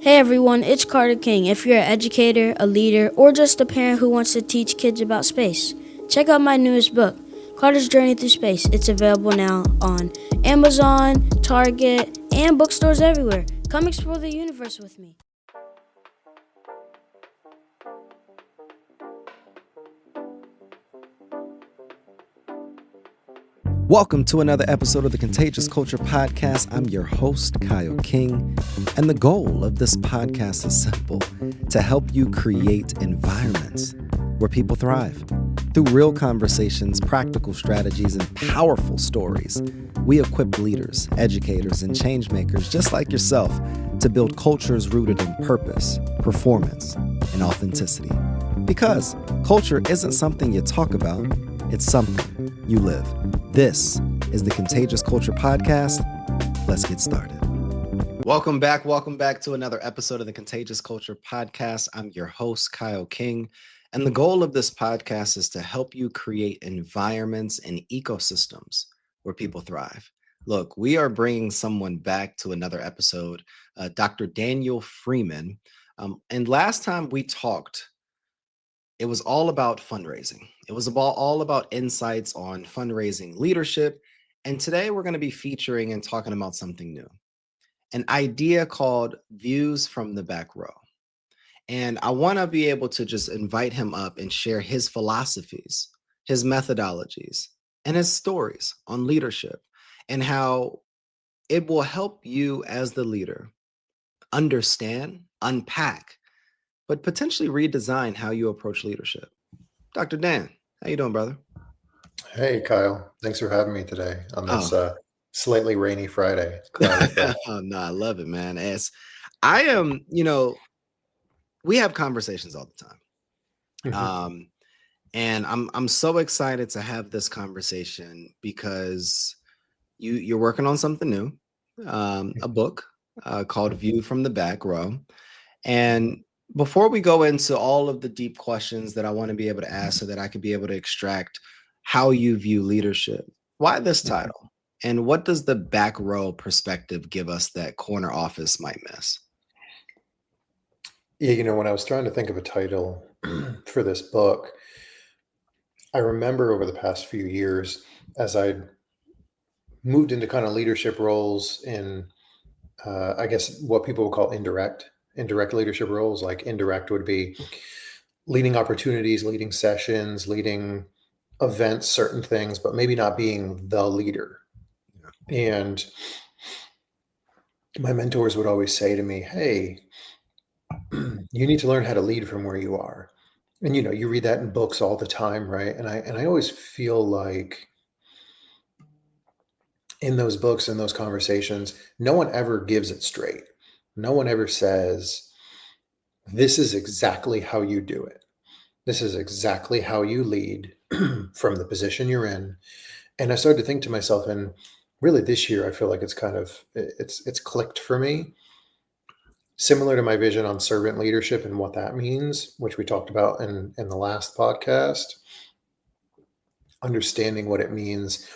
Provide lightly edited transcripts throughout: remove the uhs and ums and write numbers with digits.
Hey everyone, it's Carter King. If you're an educator, a leader, or just a parent who wants to teach kids about space, check out my newest book, Carter's Journey Through Space. It's available now on Amazon, Target, and bookstores everywhere. Come explore the universe with me. Welcome to another episode of the Contagious Culture Podcast. I'm your host, Kyle King, and the goal of this podcast is simple: to help you create environments where people thrive. Through real conversations, practical strategies, and powerful stories, we equip leaders, educators, and change makers just like yourself to build cultures rooted in purpose, performance, and authenticity. Because culture isn't something you talk about, it's something you live. This is the Contagious Culture Podcast. Let's get started. Welcome back to another episode of the Contagious Culture Podcast. I'm your host, Kyle King, and the goal of this podcast is to help you create environments and ecosystems where people thrive. Look, we are bringing someone back to another episode, Dr. Daniel Freeman. And last time we talked, it was all about fundraising. It was all about insights on fundraising leadership. And today we're going to be featuring and talking about something new, an idea called Views from the Back Row. And I want to be able to just invite him up and share his philosophies, his methodologies, and his stories on leadership and how it will help you as the leader understand, unpack, but potentially redesign how you approach leadership. Dr. Dan, how you doing, brother? Hey, Kyle. Thanks for having me today on this Oh, slightly rainy Friday. Cloudy Friday. oh no, I love it, man. As I am, we have conversations all the time. And I'm so excited to have this conversation because you're working on something new, a book called View from the Back Row. And before we go into all of the deep questions that I want to be able to ask so that I could be able to extract how you view leadership, why this title? And what does the back row perspective give us that corner office might miss? Yeah, when I was trying to think of a title for this book, I remember over the past few years as I moved into kind of leadership roles in, I guess, what people would call indirect leadership roles. Like indirect would be leading opportunities, leading sessions, leading events, certain things, but maybe not being the leader. And my mentors would always say to me, hey, you need to learn how to lead from where you are. And you read that in books all the time, right? And I always feel like in those books and those conversations, no one ever gives it straight. No one ever says, this is exactly how you do it. This is exactly how you lead from the position you're in. And I started to think to myself, and really this year, I feel like it's clicked for me. Similar to my vision on servant leadership and what that means, which we talked about in the last podcast, understanding what it means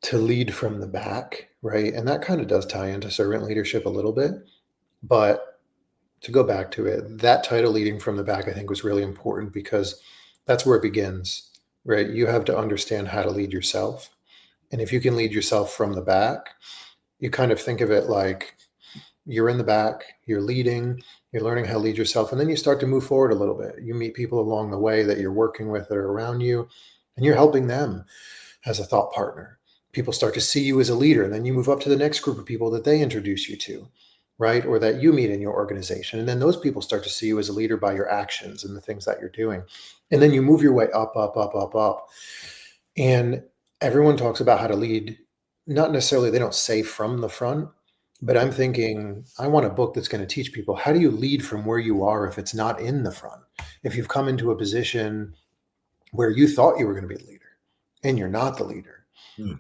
to lead from the back, right? And that kind of does tie into servant leadership a little bit. But to go back to it, that title, leading from the back, I think was really important because that's where it begins, right? You have to understand how to lead yourself. And if you can lead yourself from the back, you kind of think of it like you're in the back, you're leading, you're learning how to lead yourself, and then you start to move forward a little bit. You meet people along the way that you're working with that are around you, and you're helping them as a thought partner. People start to see you as a leader, and then you move up to the next group of people that they introduce you to, right? Or that you meet in your organization. And then those people start to see you as a leader by your actions and the things that you're doing. And then you move your way up, up, up, up, up. And everyone talks about how to lead. Not necessarily, they don't say from the front, but I'm thinking, I want a book that's going to teach people how do you lead from where you are if it's not in the front? If you've come into a position where you thought you were going to be a leader and you're not the leader,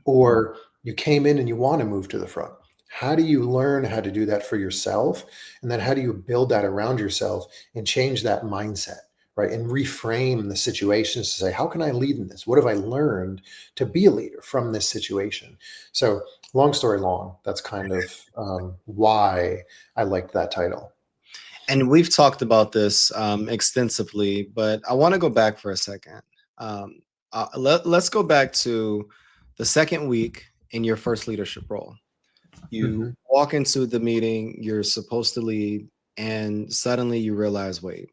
or you came in and you want to move to the front. How do you learn how to do that for yourself? And then how do you build that around yourself and change that mindset, right? And reframe the situations to say, how can I lead in this? What have I learned to be a leader from this situation? So long story long, that's kind of why I liked that title. And we've talked about this extensively, but I want to go back for a second. Um, let's go back to the second week in your first leadership role. You Hmm. walk into the meeting you're supposed to lead, and suddenly you realize, wait,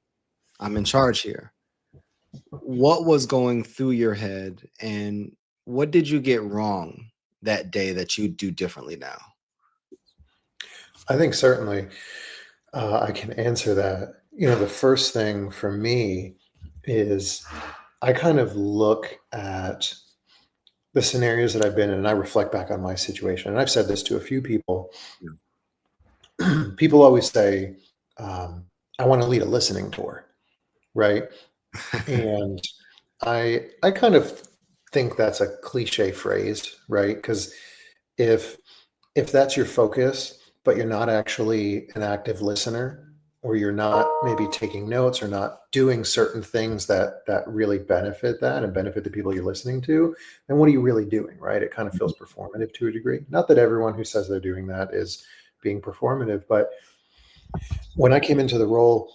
I'm in charge here. What was going through your head, and what did you get wrong that day that you do differently now? I think certainly I can answer that. The first thing for me is I kind of look at the scenarios that I've been in and I reflect back on my situation. And I've said this to a few people. People always say, I want to lead a listening tour, right? And I kind of think that's a cliche phrase, right? Because if if that's your focus, but you're not actually an active listener, or you're not maybe taking notes or not doing certain things that really benefit that and benefit the people you're listening to, then what are you really doing, right? It kind of feels performative to a degree. Not that everyone who says they're doing that is being performative, but when I came into the role,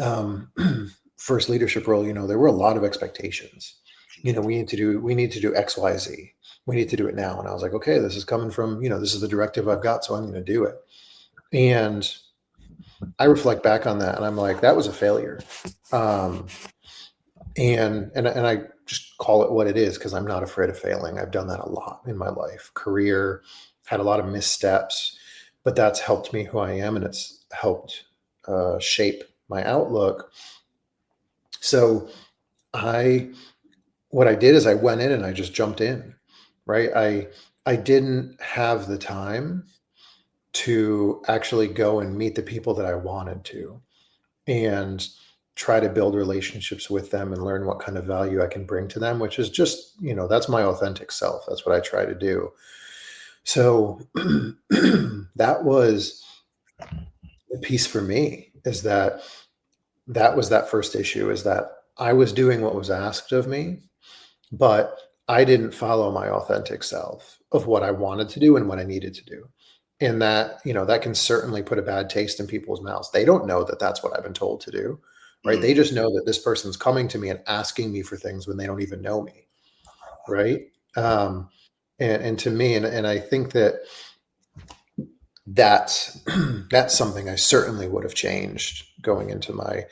um, first leadership role, there were a lot of expectations. We need to do X, Y, Z. We need to do it now. And I was like, okay, this is coming from, this is the directive I've got, so I'm going to do it. And I reflect back on that and I'm like, that was a failure. Um, and I just call it what it is because I'm not afraid of failing. I've done that a lot in my life, career, had a lot of missteps, but that's helped me who I am and it's helped shape my outlook. So I what I did is I went in and I just jumped in, right? I didn't have the time to actually go and meet the people that I wanted to and try to build relationships with them and learn what kind of value I can bring to them, which is just, that's my authentic self. That's what I try to do. So that was the piece for me is that was that first issue is that I was doing what was asked of me, but I didn't follow my authentic self of what I wanted to do and what I needed to do. And that can certainly put a bad taste in people's mouths. They don't know that that's what I've been told to do, right? Mm. They just know that this person's coming to me and asking me for things when they don't even know me, right? Um, and to me, and I think that's that's something I certainly would have changed going into my,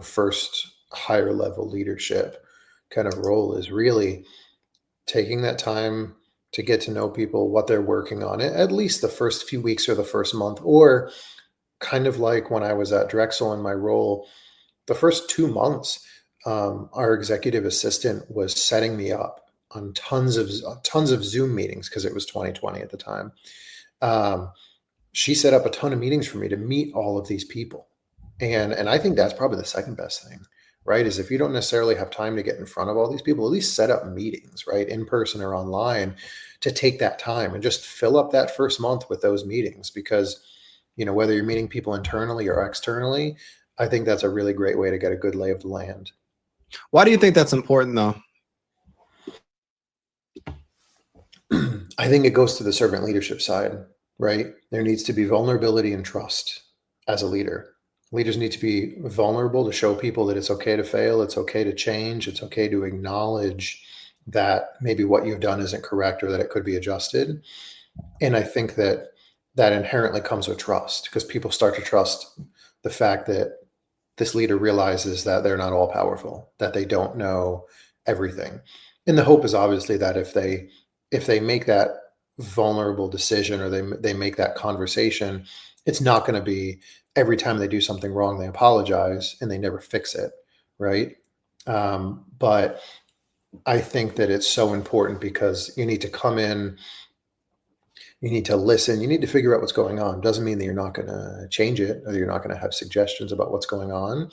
first higher level leadership kind of role is really taking that time to get to know people, what they're working on, at least the first few weeks or the first month, or kind of like when I was at Drexel in my role, the first 2 months, our executive assistant was setting me up on tons of Zoom meetings because it was 2020 at the time. Um, she set up a ton of meetings for me to meet all of these people. And I think that's probably the second best thing, right? Is if you don't necessarily have time to get in front of all these people, at least set up meetings, right? In person or online to take that time and just fill up that first month with those meetings because, whether you're meeting people internally or externally, I think that's a really great way to get a good lay of the land. Why do you think that's important, though? I think it goes to the servant leadership side, right? There needs to be vulnerability and trust as a leader. Leaders need to be vulnerable to show people that it's okay to fail, it's okay to change, it's okay to acknowledge that maybe what you've done isn't correct or that it could be adjusted. And I think that inherently comes with trust because people start to trust the fact that this leader realizes that they're not all powerful, that they don't know everything. And the hope is obviously that if they make that vulnerable decision or they make that conversation, it's not going to be every time they do something wrong they apologize and they never fix it, right? But I think that it's so important because you need to come in, you need to listen, you need to figure out what's going on. Doesn't mean that you're not going to change it or you're not going to have suggestions about what's going on.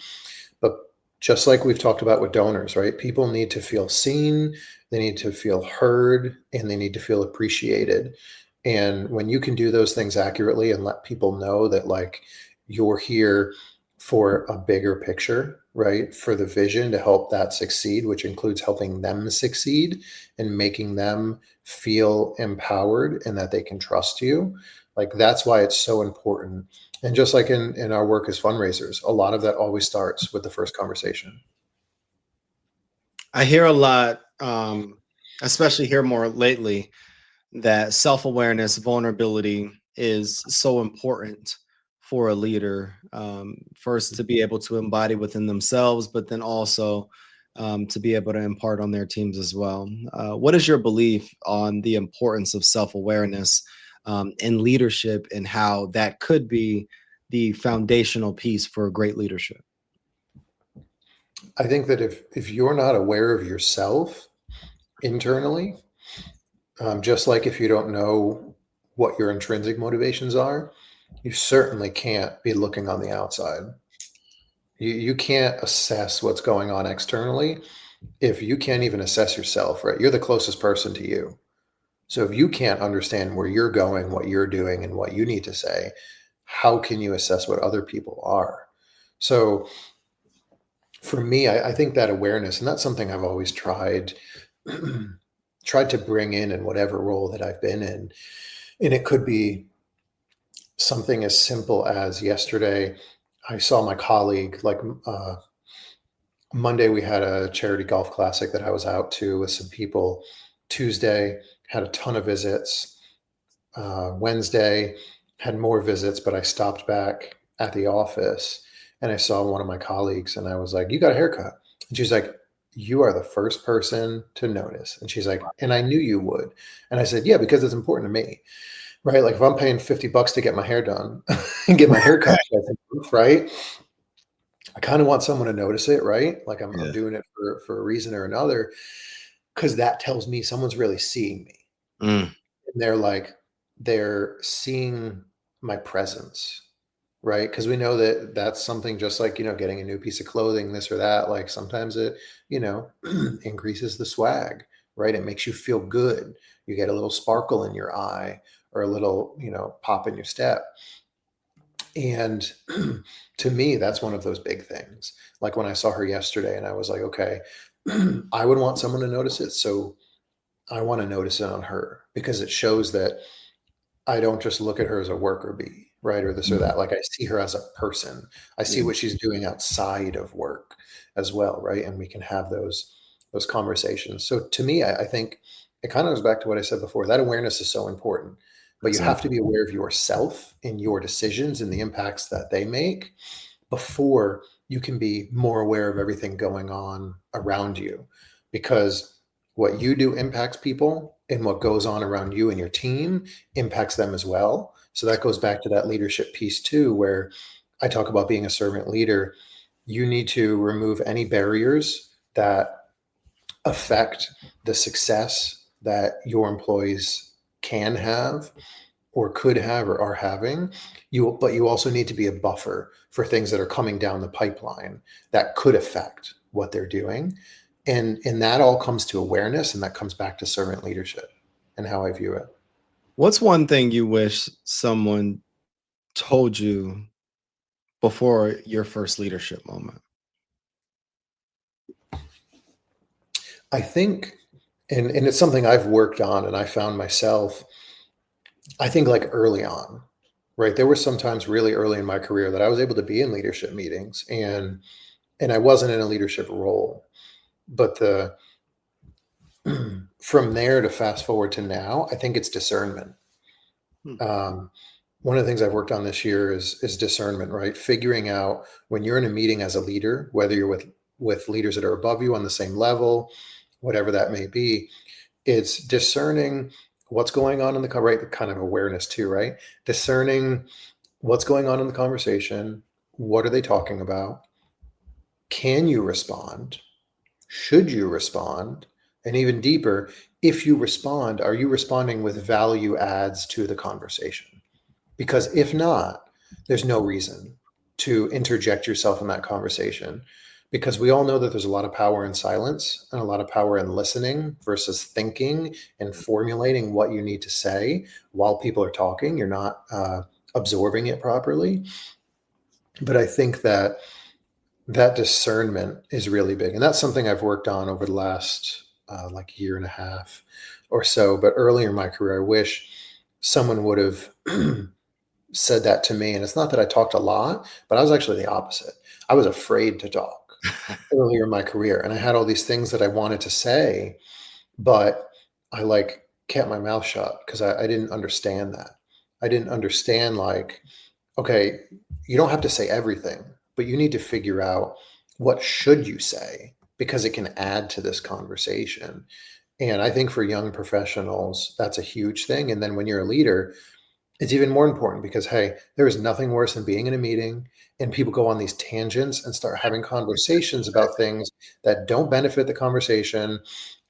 But just like we've talked about with donors, right? People need to feel seen, they need to feel heard, and they need to feel appreciated. And when you can do those things accurately and let people know that, like, you're here for a bigger picture, right? For the vision to help that succeed, which includes helping them succeed and making them feel empowered and that they can trust you. Like, that's why it's so important And just like in our work as fundraisers, a lot of that always starts with the first conversation. I hear a lot, especially here more lately, that self-awareness, vulnerability is so important for a leader. First, to be able to embody within themselves, but then also to be able to impart on their teams as well. What is your belief on the importance of self-awareness in leadership, and how that could be the foundational piece for great leadership? I think that if you're not aware of yourself internally, just like if you don't know what your intrinsic motivations are, you certainly can't be looking on the outside. You can't assess what's going on externally if you can't even assess yourself, right? You're the closest person to you. So if you can't understand where you're going, what you're doing, and what you need to say, how can you assess what other people are? So for me, I think that awareness, and that's something I've always tried to bring in whatever role that I've been in. And it could be something as simple as yesterday, I saw my colleague, like Monday, we had a charity golf classic that I was out to with some people. Tuesday, had a ton of visits. Wednesday, had more visits, but I stopped back at the office and I saw one of my colleagues and I was like, "You got a haircut?" And she's like, "You are the first person to notice." And she's like, "And I knew you would." And I said, "Yeah, because it's important to me." Right? Like if I'm paying $50 to get my hair done and get my hair cut, right? I kind of want someone to notice it, right? Like I'm Yeah. doing it for a reason or another, because that tells me someone's really seeing me. Mm, And they're seeing my presence, right? Because we know that that's something just like, getting a new piece of clothing, this or that. Like sometimes it, increases the swag, right? It makes you feel good. You get a little sparkle in your eye or a little, pop in your step. And to me, that's one of those big things. Like when I saw her yesterday and I was like, okay, I would want someone to notice it. So I want to notice it on her because it shows that I don't just look at her as a worker bee, right? Or this or mm, that. Like I see her as a person. I see yeah. what she's doing outside of work as well, right? And we can have those conversations. So to me, I think it kind of goes back to what I said before. That awareness is so important, but you have to Exactly. be aware of yourself and your decisions and the impacts that they make before you can be more aware of everything going on around you. Because what you do impacts people, and what goes on around you and your team impacts them as well. So that goes back to that leadership piece too, where I talk about being a servant leader. You need to remove any barriers that affect the success that your employees can have or could have or are having. But you also need to be a buffer for things that are coming down the pipeline that could affect what they're doing. And that all comes to awareness, and that comes back to servant leadership and how I view it. What's one thing you wish someone told you before your first leadership moment? I think, and it's something I've worked on and I found myself, I think like early on, right? There were some times really early in my career that I was able to be in leadership meetings and I wasn't in a leadership role. But the from there to fast forward to now, I think it's discernment. Hmm. Um, one of the things I've worked on this year is discernment, right? Figuring out when you're in a meeting as a leader, whether you're with leaders that are above you on the same level, whatever that may be, it's discerning what's going on in the right kind of awareness too, right? Discerning what's going on in the conversation, what are they talking about? Can you respond? Should you respond? And even deeper, if you respond, are you responding with value adds to the conversation? Because if not, there's no reason to interject yourself in that conversation. Because we all know that there's a lot of power in silence and a lot of power in listening versus thinking and formulating what you need to say while people are talking. You're not absorbing it properly. But I think that discernment is really big. And that's something I've worked on over the last like year and a half or so. But earlier in my career, I wish someone would have said that to me. And it's not that I talked a lot, but I was actually the opposite. I was afraid to talk earlier in my career. And I had all these things that I wanted to say, but I like kept my mouth shut because I didn't understand that. I didn't understand, like, okay, you don't have to say everything, but you need to figure out what should you say because it can add to this conversation. And I think for young professionals, that's a huge thing. And then when you're a leader, it's even more important because, hey, there is nothing worse than being in a meeting and people go on these tangents and start having conversations about things that don't benefit the conversation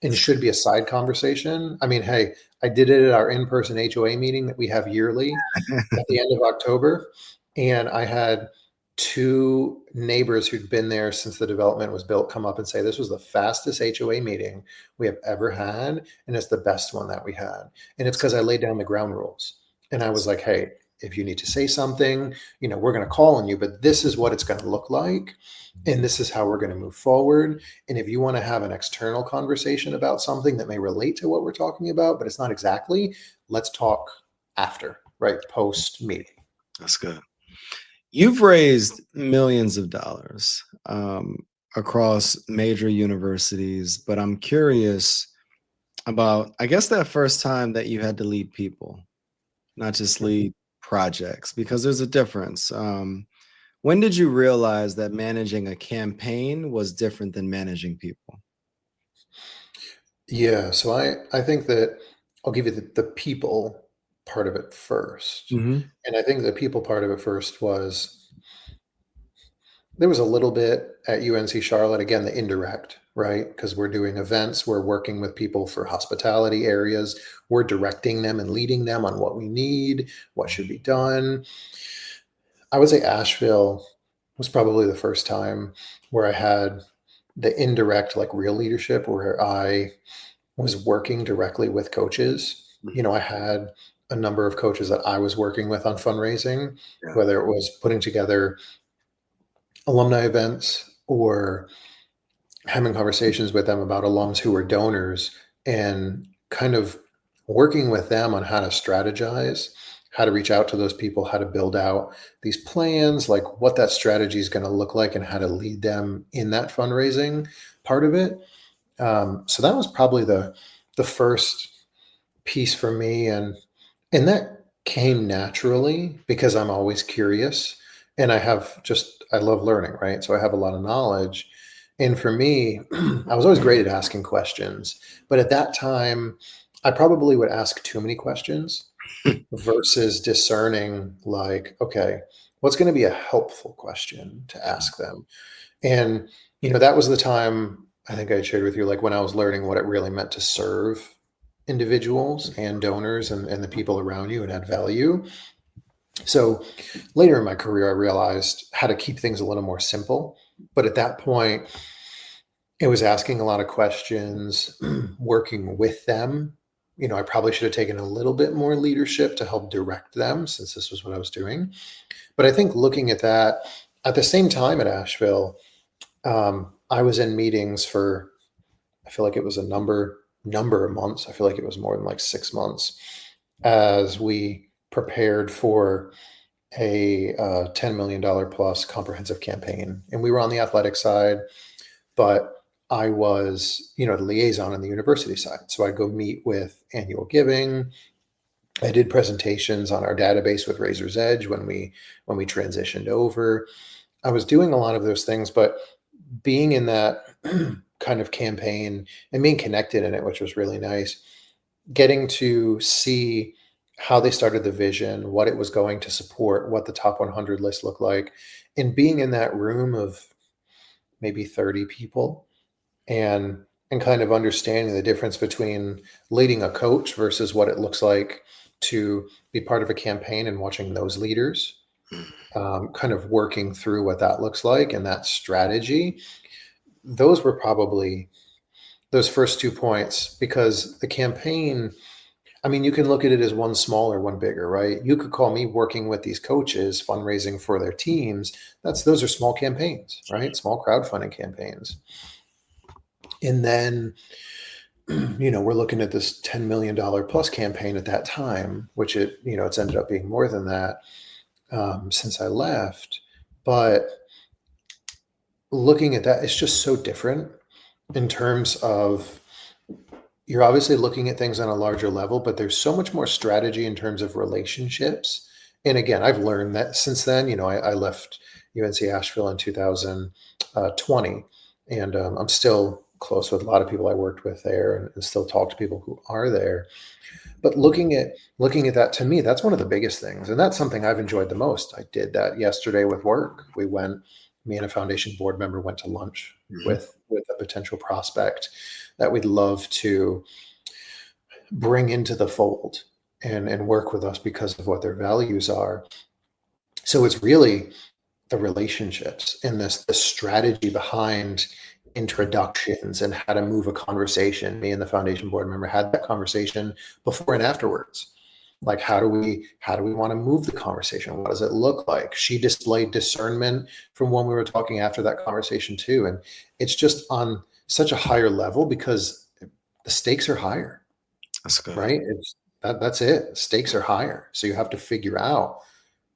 and should be a side conversation. I mean, hey, I did it at our in-person HOA meeting that we have yearly at the end of October. And I had two neighbors who'd been there since the development was built come up and say, this was the fastest HOA meeting we have ever had. And it's the best one that we had. And it's because I laid down the ground rules. And I was like, hey, if you need to say something, we're going to call on you, but this is what it's going to look like. And this is how we're going to move forward. And if you want to have an external conversation about something that may relate to what we're talking about, but it's not exactly, let's talk after, right? Post meeting. That's good. You've raised millions of dollars across major universities, but I'm curious about, I guess, that first time that you had to lead people, not just lead projects, because there's a difference. When did you realize that managing a campaign was different than managing people? Yeah, so I think that I'll give you the people part of it first. Mm-hmm. And I think the people part of it first was there was a little bit at UNC Charlotte, again, the indirect, right? Because we're doing events, we're working with people for hospitality areas, we're directing them and leading them on what we need, what should be done. I would say Asheville was probably the first time where I had the indirect, like real leadership, where I was working directly with coaches. I had a number of coaches that I was working with on fundraising, Yeah. whether it was putting together alumni events or having conversations with them about alums who were donors and kind of working with them on how to strategize, how to reach out to those people, how to build out these plans, like what that strategy is going to look like and how to lead them in that fundraising part of it. So that was probably the first piece for me, and that came naturally because I'm always curious and I love learning, right? So I have a lot of knowledge. And for me, I was always great at asking questions, but at that time, I probably would ask too many questions versus discerning, like, okay, what's going to be a helpful question to ask them? And, that was the time I think I shared with you, like when I was learning what it really meant to serve individuals and donors and the people around you and add value. So later in my career, I realized how to keep things a little more simple. But at that point, it was asking a lot of questions, working with them. I probably should have taken a little bit more leadership to help direct them since this was what I was doing. But I think looking at that at the same time at Asheville, I was in meetings for, I feel like it was a number of months. I feel like it was more than like 6 months as we prepared for a $10 million plus comprehensive campaign. And we were on the athletic side, but I was, the liaison on the university side. So I'd go meet with annual giving. I did presentations on our database with Razor's Edge when we transitioned over. I was doing a lot of those things, but being in that kind of campaign and being connected in it, which was really nice, getting to see how they started the vision, what it was going to support, what the top 100 list looked like, and being in that room of maybe 30 people and kind of understanding the difference between leading a coach versus what it looks like to be part of a campaign and watching those leaders kind of working through what that looks like and that strategy. Those were probably those first 2 points because the campaign, I mean, you can look at it as one smaller, one bigger, right? You could call me working with these coaches, fundraising for their teams. Those are small campaigns, right? Small crowdfunding campaigns. And then, we're looking at this $10 million plus campaign at that time, which it's ended up being more than that. since I left. But looking at that, it's just so different in terms of you're obviously looking at things on a larger level, but there's so much more strategy in terms of relationships. And again, I've learned that since then. I left UNC Asheville in 2020, and I'm still close with a lot of people I worked with there, and still talk to people who are there. But looking at that, to me, that's one of the biggest things, and that's something I've enjoyed the most. I did that yesterday with work. Me and a foundation board member went to lunch Mhm. with a potential prospect that we'd love to bring into the fold and work with us because of what their values are. So it's really the relationships and the strategy behind introductions and how to move a conversation. Me and the foundation board member had that conversation before and afterwards. Like, how do we want to move the conversation? What does it look like? She displayed discernment from when we were talking after that conversation too. And it's just on such a higher level because the stakes are higher, That's good. right? That's it. Stakes are higher. So you have to figure out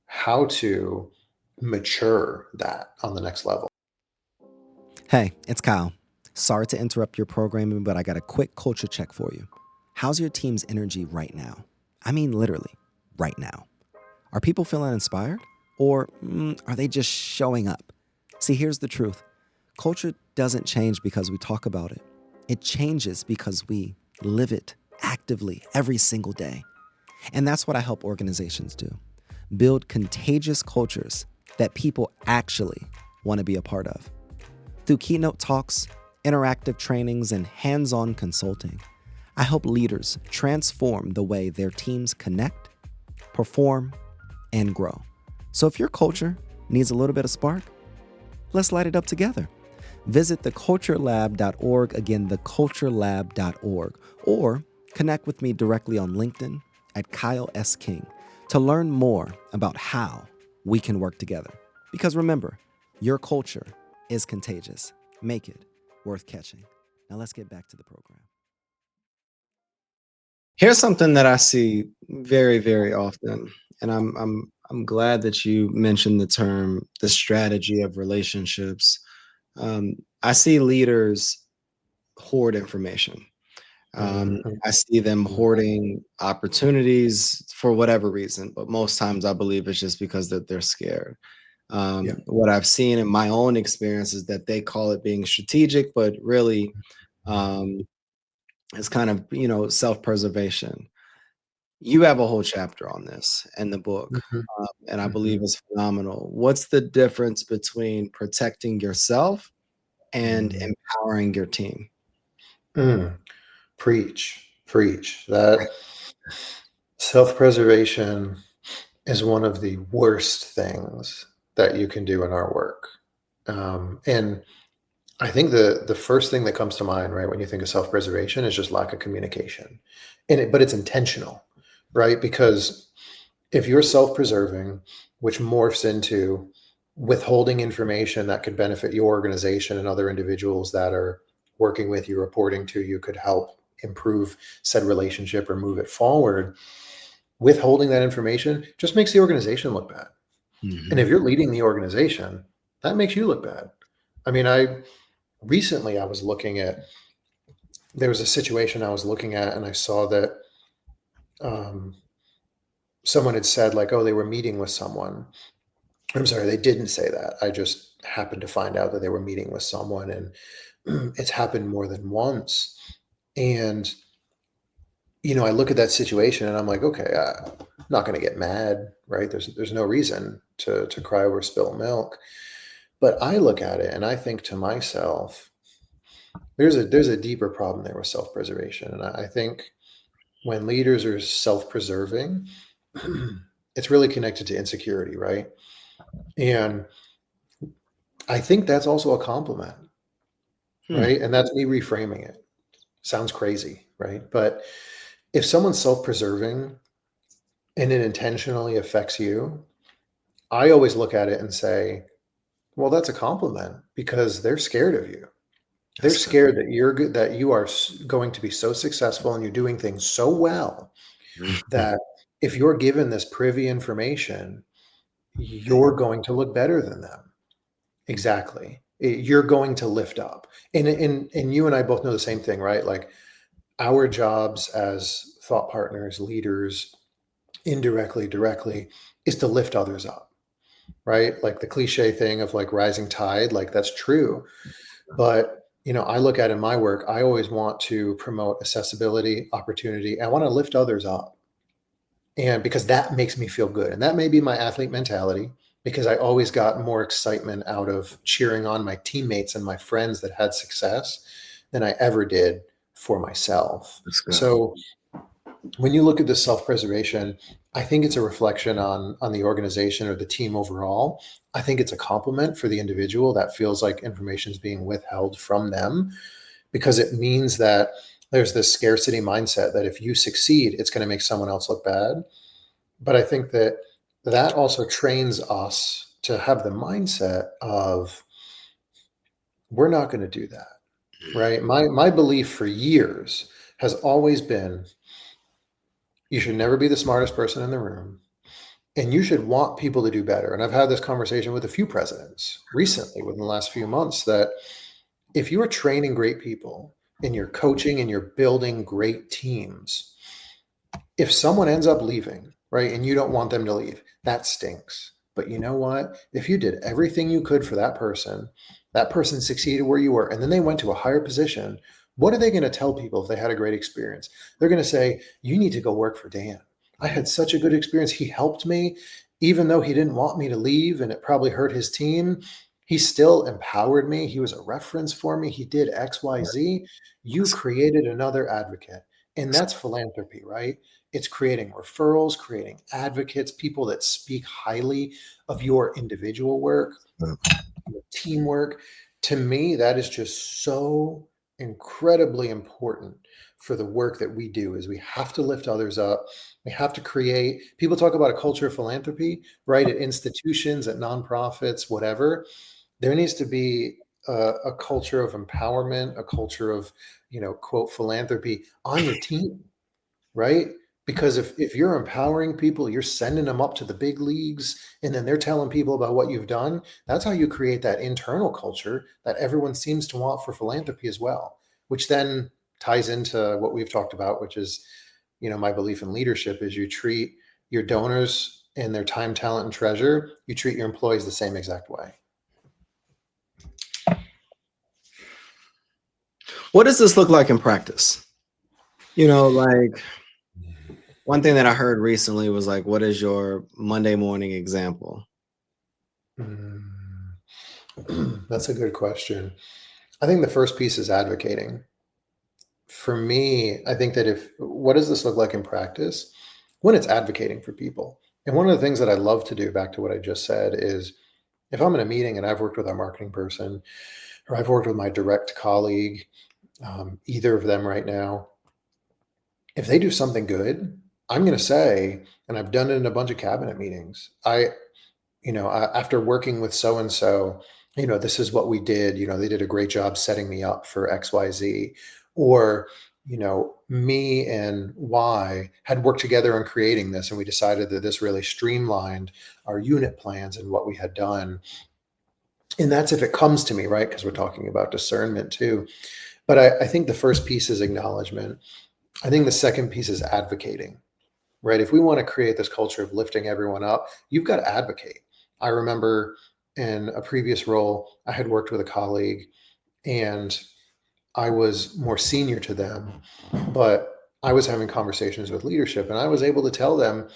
how to mature that on the next level. Hey, it's Kyle. Sorry to interrupt your programming, but I got a quick culture check for you. How's your team's energy right now? I mean, literally, right now. Are people feeling inspired? Or are they just showing up? See, here's the truth culture doesn't change because we talk about it, it changes because we live it actively every single day. And that's what I help organizations do, build contagious cultures that people actually want to be a part of. Through keynote talks, interactive trainings, and hands on consulting, I help leaders transform the way their teams connect, perform, and grow. So if your culture needs a little bit of spark, let's light it up together. Visit theculturelab.org, again, theculturelab.org, or connect with me directly on LinkedIn at Kyle S. King to learn more about how we can work together. Because remember, your culture is contagious. Make it worth catching. Now let's get back to the program. Here's something that I see very, very often, and I'm glad that you mentioned the term the strategy of relationships. I see leaders hoard information. Mhm. I see them hoarding opportunities for whatever reason, but most times I believe it's just because that they're scared. Yeah. What I've seen in my own experience is that they call it being strategic, but really it's kind of self-preservation. You have a whole chapter on this in the book, Mhm. and I believe Mhm. it's phenomenal. What's the difference between protecting yourself and Mm. empowering your team? Mm. Preach, preach. That self-preservation is one of the worst things that you can do in our work. And I think the first thing that comes to mind, right, when you think of self-preservation is just lack of communication. But it's intentional, right? Because if you're self-preserving, which morphs into withholding information that could benefit your organization and other individuals that are working with you, reporting to you, could help improve said relationship or move it forward, withholding that information just makes the organization look bad. And Mhm. if you're leading the organization, that makes you look bad. I mean, I was looking at, there was a situation I was looking at, and I saw that um, someone had said, like, oh, they were meeting with someone. I'm sorry, they didn't say that. I just happened to find out that they were meeting with someone, and it's happened more than once. And I look at that situation and I'm like, okay, I'm not going to get mad, right? There's no reason to cry over spilled milk. But I look at it and I think to myself, there's a deeper problem there with self-preservation. And I think when leaders are self-preserving, it's really connected to insecurity, right? And I think that's also a compliment, Hmm. right? And that's me reframing it. Sounds crazy, right? But if someone's self-preserving and it intentionally affects you, I always look at it and say, well, that's a compliment because they're scared of you. They're That's good. scared that you're good, that you are going to be so successful and you're doing things so well that if you're given this privy information, you're going to look better than them. Exactly. You're going to lift up. And you and I both know the same thing, right? Like our jobs as thought partners, leaders, indirectly, directly, is to lift others up, right? Like the cliche thing of like rising tide, like that's true. But I look at in my work, I always want to promote accessibility, opportunity. I want to lift others up. And because that makes me feel good. And that may be my athlete mentality, because I always got more excitement out of cheering on my teammates and my friends that had success than I ever did for myself. That's good. So when you look at this self-preservation, I think it's a reflection on the organization or the team overall. I think it's a compliment for the individual that feels like information is being withheld from them, because it means that there's this scarcity mindset that if you succeed, it's going to make someone else look bad. But I think that also trains us to have the mindset of we're not going to do that, right? My belief for years has always been you should never be the smartest person in the room, and you should want people to do better. And I've had this conversation with a few presidents recently within the last few months that if you are training great people and you're coaching and you're building great teams, if someone ends up leaving, right, and you don't want them to leave, that stinks. But you know what? If you did everything you could for that person succeeded where you were, and then they went to a higher position, what are they going to tell people if they had a great experience? They're going to say, you need to go work for Dan. I had such a good experience. He helped me, even though he didn't want me to leave and it probably hurt his team. He still empowered me. He was a reference for me. He did X, Y, Z. You created another advocate. And that's philanthropy, right? It's creating referrals, creating advocates, people that speak highly of your individual work, your teamwork. To me, that is just so incredibly important for the work that we do. Is we have to lift others up. We have to create, people talk about a culture of philanthropy, right? At institutions, at nonprofits, whatever. There needs to be a culture of empowerment, a culture of, quote, philanthropy on your team, right? Because if you're empowering people, you're sending them up to the big leagues, and then they're telling people about what you've done. That's how you create that internal culture that everyone seems to want for philanthropy as well, which then ties into what we've talked about, which is, my belief in leadership is you treat your donors and their time, talent, and treasure, you treat your employees the same exact way. What does this look like in practice? Like one thing that I heard recently was like, what is your Monday morning example? That's a good question. I think the first piece is advocating. For me, I think that what does this look like in practice? When it's advocating for people. And one of the things that I love to do, back to what I just said, is if I'm in a meeting and I've worked with our marketing person or I've worked with my direct colleague, either of them right now, if they do something good, I'm going to say, and I've done it in a bunch of cabinet meetings, after working with so and so, this is what we did. They did a great job setting me up for XYZ. Or, me and Y had worked together on creating this, and we decided that this really streamlined our unit plans and what we had done. And that's if it comes to me, right? Because we're talking about discernment too. But I think the first piece is acknowledgement. I think the second piece is advocating, right? If we want to create this culture of lifting everyone up, you've got to advocate. I remember in a previous role, I had worked with a colleague and I was more senior to them, but I was having conversations with leadership and I was able to tell them,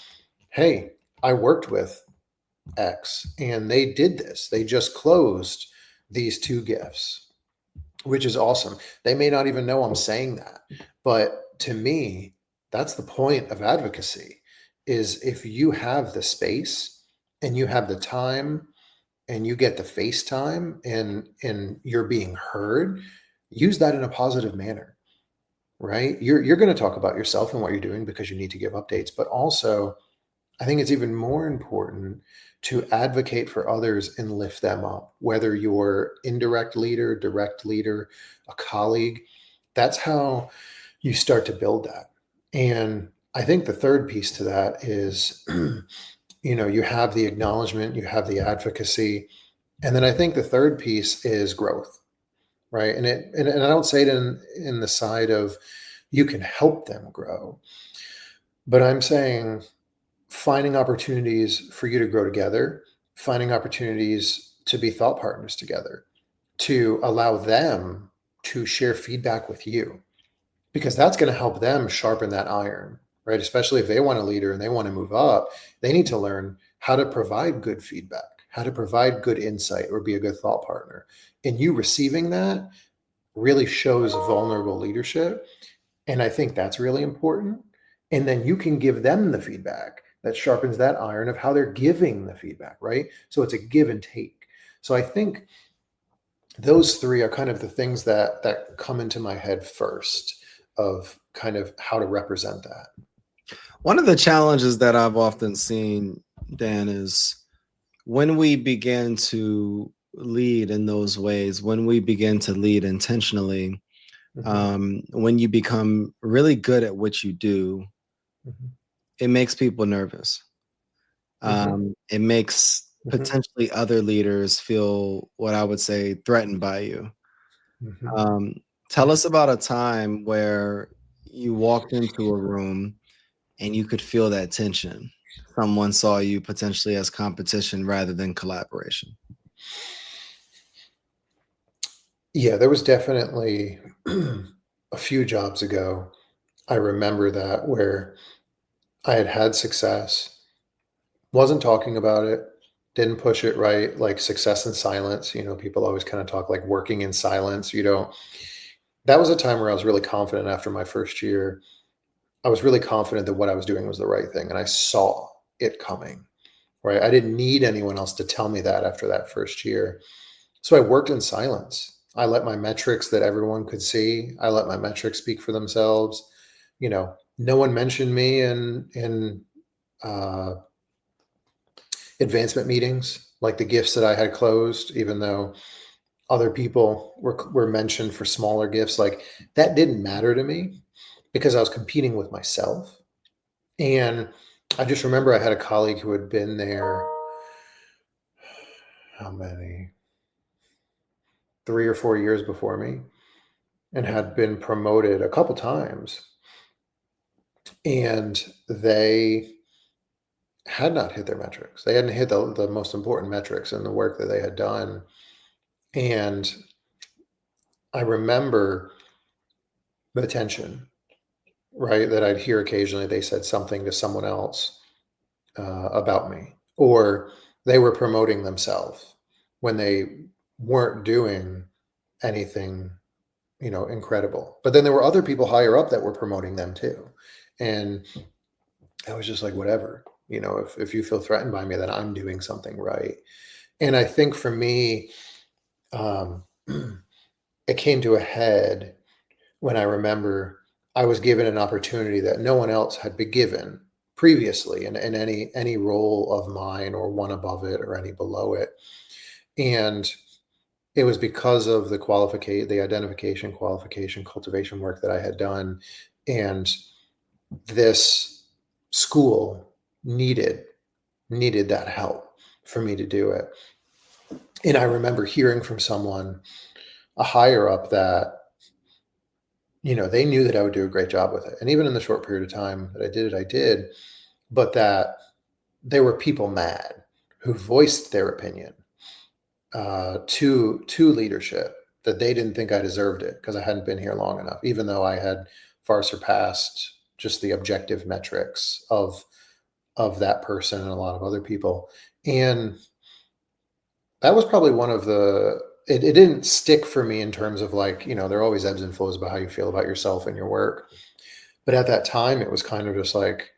hey, I worked with X and they did this. They just closed these 2 gifts, which is awesome. They may not even know I'm saying that, but to me, that's the point of advocacy, is if you have the space and you have the time and you get the face time and you're being heard, use that in a positive manner, right? You're going to talk about yourself and what you're doing because you need to give updates, but also I think it's even more important to advocate for others and lift them up, whether you're indirect leader, direct leader, a colleague. That's how you start to build that. And I think the third piece to that is you have the acknowledgement, you have the advocacy. And then I think the third piece is growth, right? And I don't say it in the side of you can help them grow, but I'm saying finding opportunities for you to grow together, finding opportunities to be thought partners together, to allow them to share feedback with you, because that's going to help them sharpen that iron, right? Especially if they want a leader and they want to move up, they need to learn how to provide good feedback, how to provide good insight, or be a good thought partner. And you receiving that really shows vulnerable leadership. And I think that's really important. And then you can give them the feedback that sharpens that iron of how they're giving the feedback, right? So it's a give and take. So I think those three are kind of the things that come into my head first of kind of how to represent that. One of the challenges that I've often seen, Dan, is when we begin to lead in those ways, when we begin to lead intentionally, when you become really good at what you do, it makes people nervous. It makes potentially other leaders feel what I would say threatened by you. Tell us about a time where you walked into a room and you could feel that tension. Someone saw you potentially as competition rather than collaboration. Yeah, there was definitely a few jobs ago. I remember that where I had success, wasn't talking about it, didn't push it right, like success in silence. People always kind of talk like working in silence. That was a time where I was really confident after my first year. I was really confident that what I was doing was the right thing, and I saw it coming, right? I didn't need anyone else to tell me that after that first year. So I worked in silence. I let my metrics that everyone could see, I let my metrics speak for themselves. No one mentioned me in uh, advancement meetings, like the gifts that I had closed, even though other people were mentioned for smaller gifts. Like that didn't matter to me because I was competing with myself. And I just remember I had a colleague who had been there, how many? 3 or 4 years before me, and had been promoted a couple times. And they had not hit their metrics. They hadn't hit the most important metrics in the work that they had done. And I remember the tension, right? That I'd hear occasionally. They said something to someone else about me, or they were promoting themselves when they weren't doing anything, incredible. But then there were other people higher up that were promoting them too. And I was just like, whatever, if you feel threatened by me, then I'm doing something right. And I think for me, it came to a head when I remember I was given an opportunity that no one else had been given previously in any role of mine, or one above it or any below it. And it was because of the identification, qualification, cultivation work that I had done. And this school needed that help for me to do it. And I remember hearing from someone, a higher up, that they knew that I would do a great job with it. And even in the short period of time that I did, but that there were people mad who voiced their opinion to leadership, that they didn't think I deserved it because I hadn't been here long enough, even though I had far surpassed just the objective metrics of that person and a lot of other people. And that was probably one of it didn't stick for me in terms of like, there are always ebbs and flows about how you feel about yourself and your work. But at that time, it was kind of just like,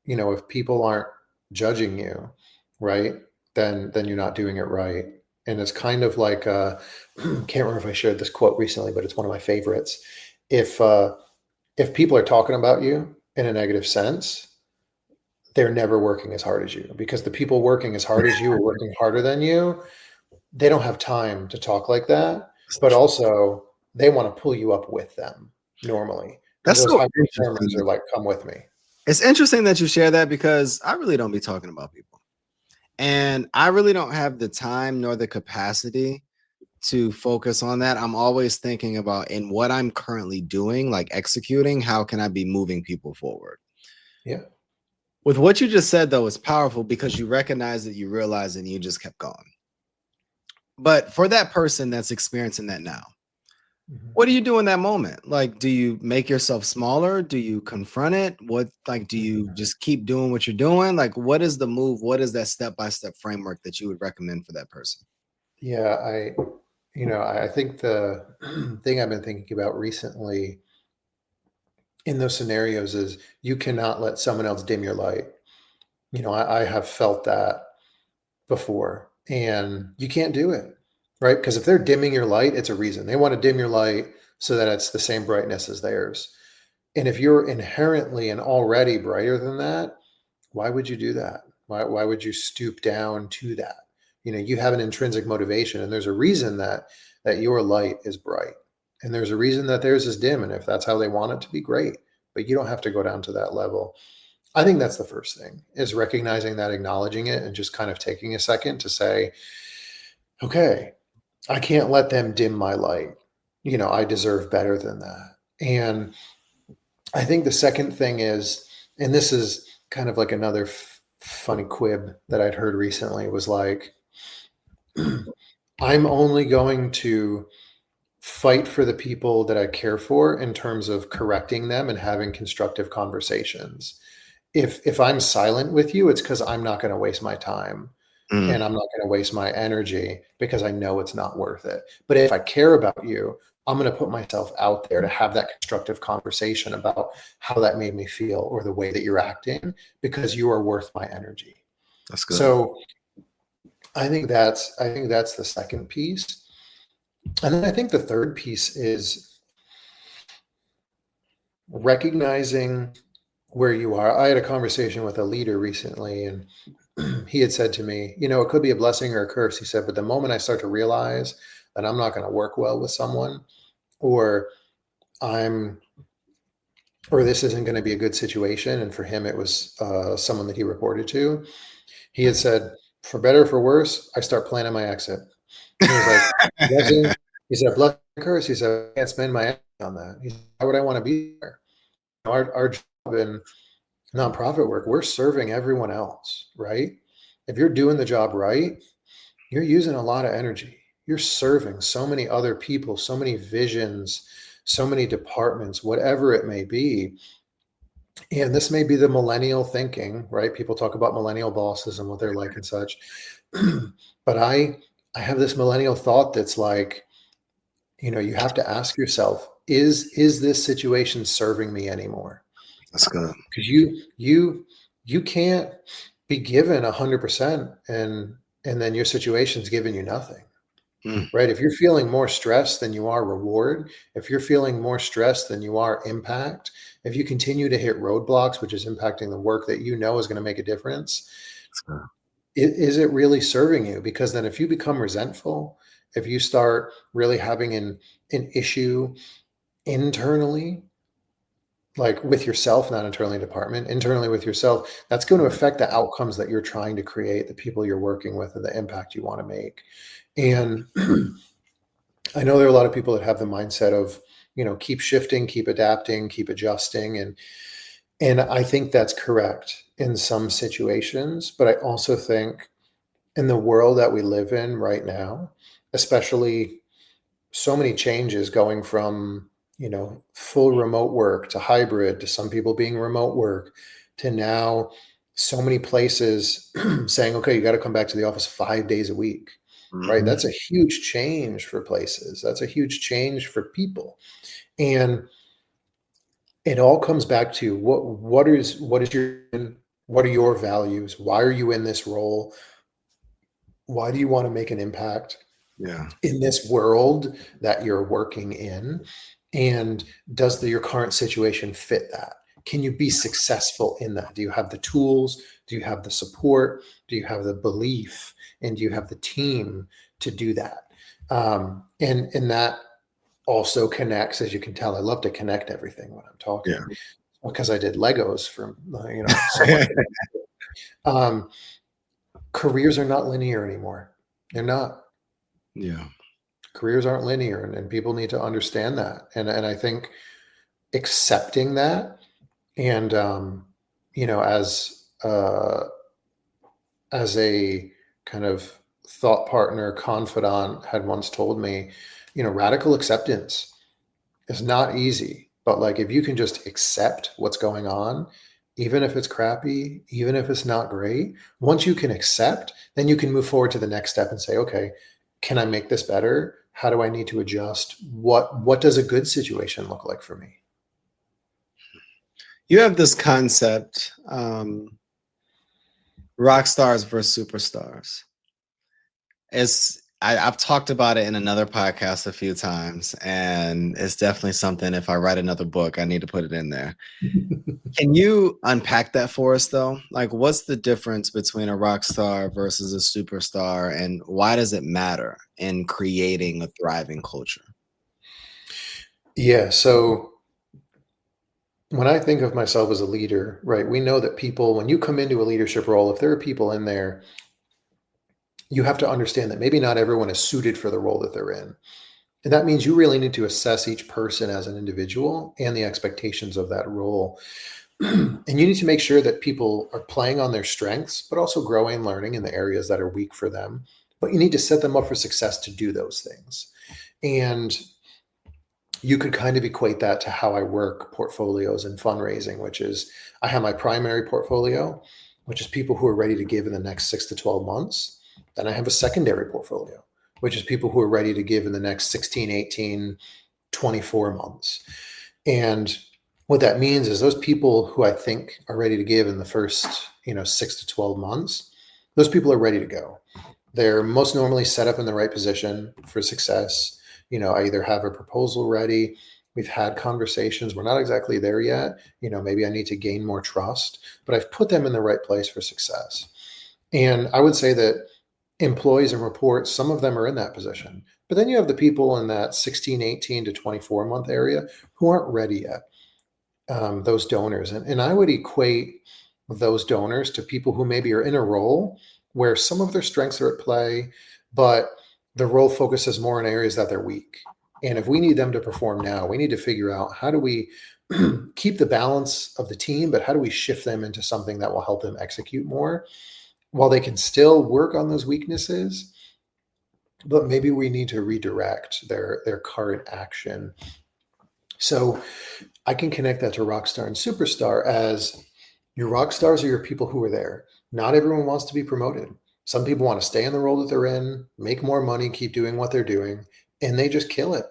if people aren't judging you, right, then you're not doing it right. And it's kind of like, can't remember if I shared this quote recently, but it's one of my favorites. If people are talking about you in a negative sense, they're never working as hard as you, because the people working as hard as you are working harder than you. They don't have time to talk like that, but also they want to pull you up with them normally. Because That's those so high performers interesting. are like, come with me. It's interesting that you share that, because I really don't be talking about people. And I really don't have the time nor the capacity to focus on that. I'm always thinking about in what I'm currently doing, like executing, how can I be moving people forward? Yeah. With what you just said, though, it's powerful because you recognize that you realize it and you just kept going. But for that person that's experiencing that now, Mhm. what do you do in that moment? Like, do you make yourself smaller? Do you confront it? What, like, do you just keep doing what you're doing? Like, what is the move? What is that step-by-step framework that you would recommend for that person? Yeah, I think the thing I've been thinking about recently in those scenarios is you cannot let someone else dim your light. I have felt that before, and you can't do it, right? Because if they're dimming your light, it's a reason. They want to dim your light so that it's the same brightness as theirs. And if you're inherently and already brighter than that, why would you do that? Why would you stoop down to that? You have an intrinsic motivation, and there's a reason that your light is bright, and there's a reason that theirs is dim. And if that's how they want it to be, great. But you don't have to go down to that level. I think that's the first thing, is recognizing that, acknowledging it, and just kind of taking a second to say, okay, I can't let them dim my light. I deserve better than that. And I think the second thing is, and this is kind of like another funny quib that I'd heard recently, was like, I'm only going to fight for the people that I care for in terms of correcting them and having constructive conversations. If I'm silent with you, it's because I'm not going to waste my time, Mm, and I'm not going to waste my energy because I know it's not worth it. But if I care about you, I'm going to put myself out there to have that constructive conversation about how that made me feel or the way that you're acting, because you are worth my energy. that's good. So I think that's the second piece. And then I think the third piece is recognizing where you are. I had a conversation with a leader recently, and he had said to me, it could be a blessing or a curse. He said, but the moment I start to realize that I'm not going to work well with someone, or I'm, or this isn't going to be a good situation. And for him, it was someone that he reported to. He had said, for better or for worse, I start planning my exit. He was like, blessing. He said, blessing or curse. He said, I can't spend my energy on that. He said, why would I want to be there? Our job in nonprofit work, we're serving everyone else, right? If you're doing the job right, you're using a lot of energy. You're serving so many other people, so many visions, so many departments, whatever it may be. And this may be the millennial thinking, right? People talk about millennial bosses and what they're like and such. But I have this millennial thought that's like, you have to ask yourself, is this situation serving me anymore? That's good. Because you can't be given 100%, and then your situation's giving you nothing. Mm, Right? If you're feeling more stress than you are reward, if you're feeling more stress than you are impact, if you continue to hit roadblocks, which is impacting the work that is going to make a difference, that's good. is it really serving you? Because then if you become resentful, if you start really having an issue internally, like with yourself, not internally in department, internally with yourself, that's going to affect the outcomes that you're trying to create, the people you're working with, and the impact you want to make. And I know there are a lot of people that have the mindset of, keep shifting, keep adapting, keep adjusting. And I think that's correct in some situations. But I also think in the world that we live in right now, especially so many changes going from, full remote work to hybrid, to some people being remote work, to now so many places saying, okay, you got to come back to the office 5 days a week. Right. Mhm. That's a huge change for places. That's a huge change for people. And it all comes back to what are your values? Why are you in this role? Why do you want to make an impact Yeah, in this world that you're working in? And does your current situation fit that? Can you be successful in that? Do you have the tools? Do you have the support? Do you have the belief? And do you have the team to do that? And that also connects, as you can tell, I love to connect everything when I'm yeah. talking, because I did Legos for so much. Um, careers are not linear anymore. They're not. Yeah. Careers aren't linear, and people need to understand that. And I think accepting that, and you know, as a kind of thought partner, confidant had once told me, you know, radical acceptance is not easy, but like if you can just accept what's going on, even if it's crappy, even if it's not great, once you can accept, then you can move forward to the next step and say, okay, can I make this better? How do I need to adjust? What does a good situation look like for me? You have this concept, rock stars versus superstars. I've talked about it in another podcast a few times, and it's definitely something. If I write another book, I need to put it in there. Can you unpack that for us, though? Like, what's the difference between a rock star versus a superstar, and why does it matter in creating a thriving culture? Yeah. So when I think of myself as a leader, right, we know that people, when you come into a leadership role, if there are people in there, you have to understand that maybe not everyone is suited for the role that they're in. And that means you really need to assess each person as an individual and the expectations of that role. And you need to make sure that people are playing on their strengths, but also growing and learning in the areas that are weak for them. But you need to set them up for success to do those things. And you could kind of equate that to how I work portfolios and fundraising, which is I have my primary portfolio, which is people who are ready to give in the next 6 to 12 months. Then I have a secondary portfolio, which is people who are ready to give in the next 16, 18, 24 months. And what that means is those people who I think are ready to give in the first, 6 to 12 months, those people are ready to go. They're most normally set up in the right position for success. I either have a proposal ready, we've had conversations, we're not exactly there yet. Maybe I need to gain more trust, but I've put them in the right place for success. And I would say that employees and reports, some of them are in that position. But then you have the people in that 16, 18 to 24 month area who aren't ready yet, those donors. And I would equate those donors to people who maybe are in a role where some of their strengths are at play, but the role focuses more on areas that they're weak. And if we need them to perform now, we need to figure out how do we keep the balance of the team, but how do we shift them into something that will help them execute more while they can still work on those weaknesses, but maybe we need to redirect their current action. So I can connect that to rock star and superstar as your rock stars are your people who are there. Not everyone wants to be promoted. Some people want to stay in the role that they're in, make more money, keep doing what they're doing, and they just kill it.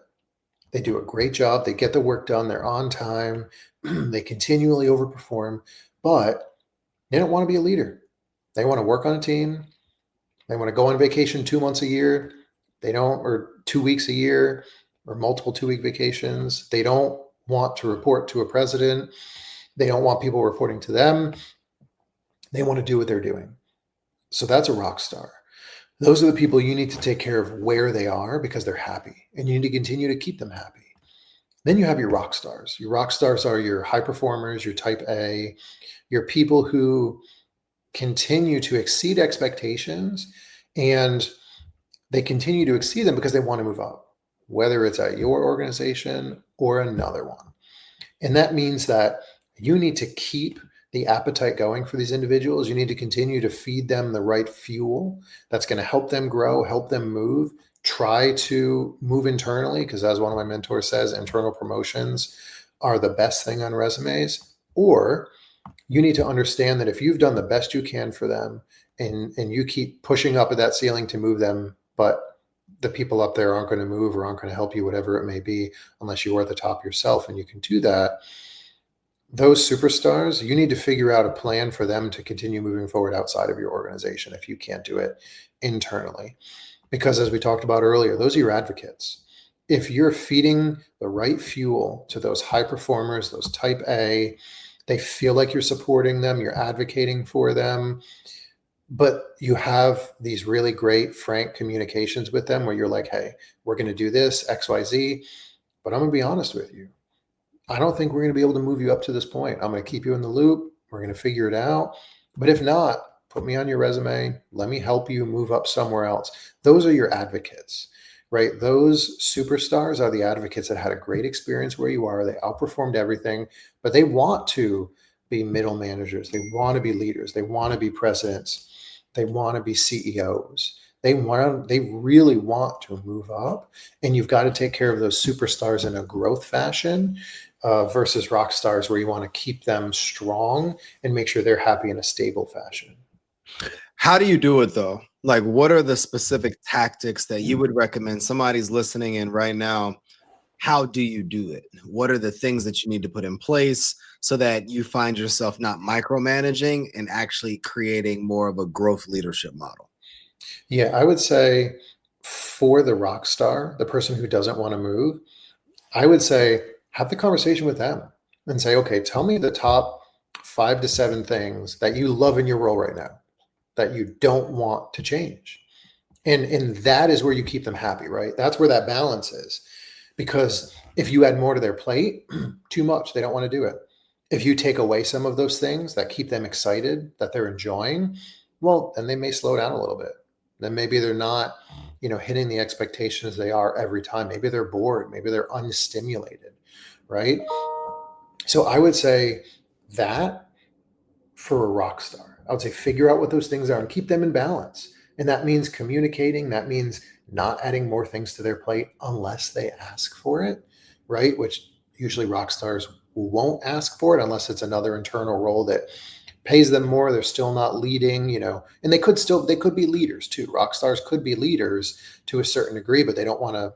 They do a great job. They get the work done. They're on time. They continually overperform, but they don't want to be a leader. They want to work on a team. They want to go on vacation 2 months a year. They don't, or 2 weeks a year, or multiple 2 week vacations. They don't want to report to a president. They don't want people reporting to them. They want to do what they're doing. So that's a rock star. Those are the people you need to take care of where they are because they're happy, and you need to continue to keep them happy. Then you have your rock stars. Your rock stars are your high performers, your type A, your people who continue to exceed expectations, and they continue to exceed them because they want to move up, whether it's at your organization or another one. And that means that you need to keep the appetite going for these individuals. You need to continue to feed them the right fuel that's going to help them grow, help them move, try to move internally, because as one of my mentors says, internal promotions are the best thing on resumes. Or you need to understand that if you've done the best you can for them and you keep pushing up at that ceiling to move them, but the people up there aren't going to move or aren't going to help you, whatever it may be, unless you are at the top yourself and you can do that. Those superstars, you need to figure out a plan for them to continue moving forward outside of your organization if you can't do it internally. Because as we talked about earlier, those are your advocates. If you're feeding the right fuel to those high performers, those type A, they feel like you're supporting them, you're advocating for them, but you have these really great, frank communications with them where you're like, hey, we're going to do this, XYZ, but I'm going to be honest with you. I don't think we're going to be able to move you up to this point. I'm going to keep you in the loop. We're going to figure it out. But if not, put me on your resume. Let me help you move up somewhere else. Those are your advocates, right? Those superstars are the advocates that had a great experience where you are. They outperformed everything, but they want to be middle managers. They want to be leaders. They want to be presidents. They want to be CEOs. They really want to move up, and you've got to take care of those superstars in a growth fashion versus rock stars where you want to keep them strong and make sure they're happy in a stable fashion. How do you do it though? Like, what are the specific tactics that you would recommend somebody's listening in right now? How do you do it? What are the things that you need to put in place so that you find yourself not micromanaging and actually creating more of a growth leadership model? Yeah, I would say for the rock star, the person who doesn't want to move, I would say have the conversation with them and say, okay, tell me the top 5 to 7 things that you love in your role right now that you don't want to change. And that is where you keep them happy, right? That's where that balance is. Because if you add more to their plate, too much, they don't want to do it. If you take away some of those things that keep them excited, that they're enjoying, well, then they may slow down a little bit. Then maybe they're not, hitting the expectations they are every time. Maybe they're bored. Maybe they're unstimulated, right? So I would say that for a rock star, I would say figure out what those things are and keep them in balance. And that means communicating. That means not adding more things to their plate unless they ask for it, right? Which usually rock stars won't ask for it unless it's another internal role that pays them more. They're still not leading, and they could be leaders too. Rock stars could be leaders to a certain degree, but they don't want to,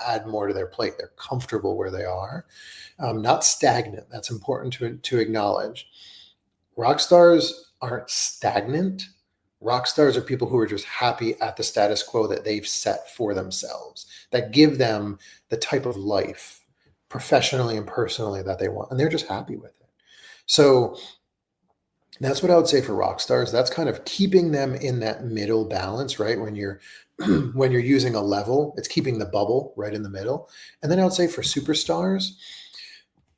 add more to their plate. They're comfortable where they are, not stagnant. That's important to acknowledge. Rock stars aren't stagnant. Rock stars are people who are just happy at the status quo that they've set for themselves, that give them the type of life professionally and personally that they want. And they're just happy with it. So that's what I would say for rock stars. That's kind of keeping them in that middle balance, right? When you're when you're using a level, it's keeping the bubble right in the middle. And then I would say for superstars,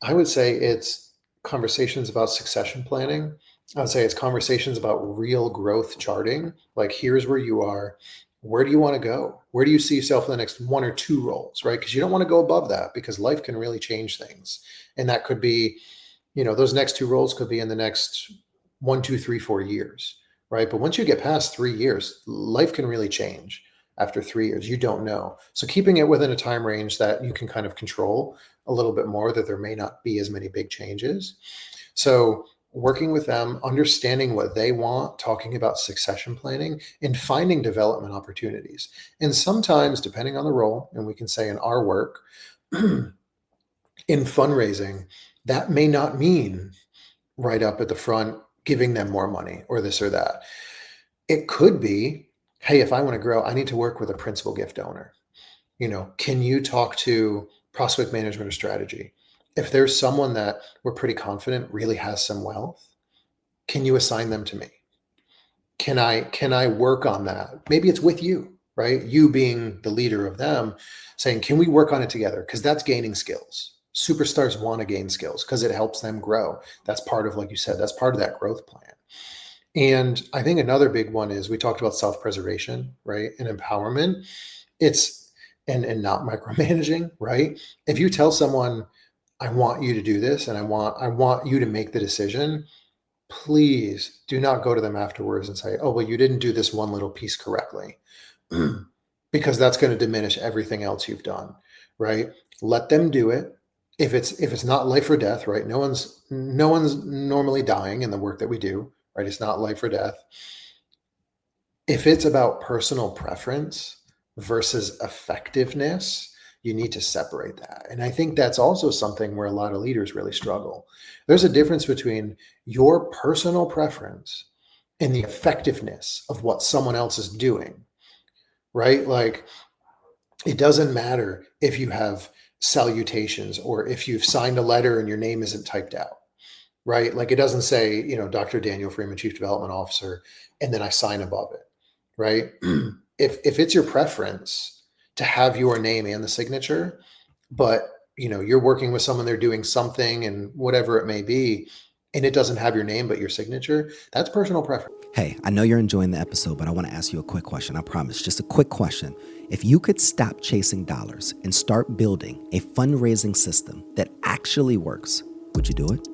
I would say it's conversations about succession planning. I would say it's conversations about real growth charting. Like, here's where you are. Where do you want to go? Where do you see yourself in the next 1 or 2 roles, right? Because you don't want to go above that because life can really change things. And that could be, those next 2 roles could be in the next 1, 2, 3, 4 years, right? But once you get past 3 years, life can really change after 3 years. You don't know. So keeping it within a time range that you can kind of control a little bit more, that there may not be as many big changes. So working with them, understanding what they want, talking about succession planning, and finding development opportunities. And sometimes, depending on the role, and we can say in our work, in fundraising, that may not mean right up at the front giving them more money or this or that. It could be, hey, if I want to grow, I need to work with a principal gift donor. Can you talk to prospect management or strategy? If there's someone that we're pretty confident really has some wealth, can you assign them to me? Can I work on that? Maybe it's with you, right? You being the leader of them, saying, can we work on it together? Because that's gaining skills. Superstars want to gain skills because it helps them grow. That's part of, like you said, that's part of that growth plan. And I think another big one is we talked about self-preservation, right? And empowerment. It's and not micromanaging, right? If you tell someone, I want you to do this and I want you to make the decision, please do not go to them afterwards and say, oh, well, you didn't do this one little piece correctly. Because that's going to diminish everything else you've done, right? Let them do it. If it's not life or death, right? No one's normally dying in the work that we do, right? It's not life or death. If it's about personal preference versus effectiveness, you need to separate that. And I think that's also something where a lot of leaders really struggle. There's a difference between your personal preference and the effectiveness of what someone else is doing, right? Like, it doesn't matter if you have salutations or if you've signed a letter and your name isn't typed out, right? Like, it doesn't say, Dr. Daniel Freeman, Chief Development Officer, and then I sign above it, right? If it's your preference to have your name and the signature, but you're working with someone, they're doing something and whatever it may be, and it doesn't have your name but your signature, that's personal preference. Hey, I know you're enjoying the episode, but I want to ask you a quick question. I promise, just a quick question. If you could stop chasing dollars and start building a fundraising system that actually works, would you do it?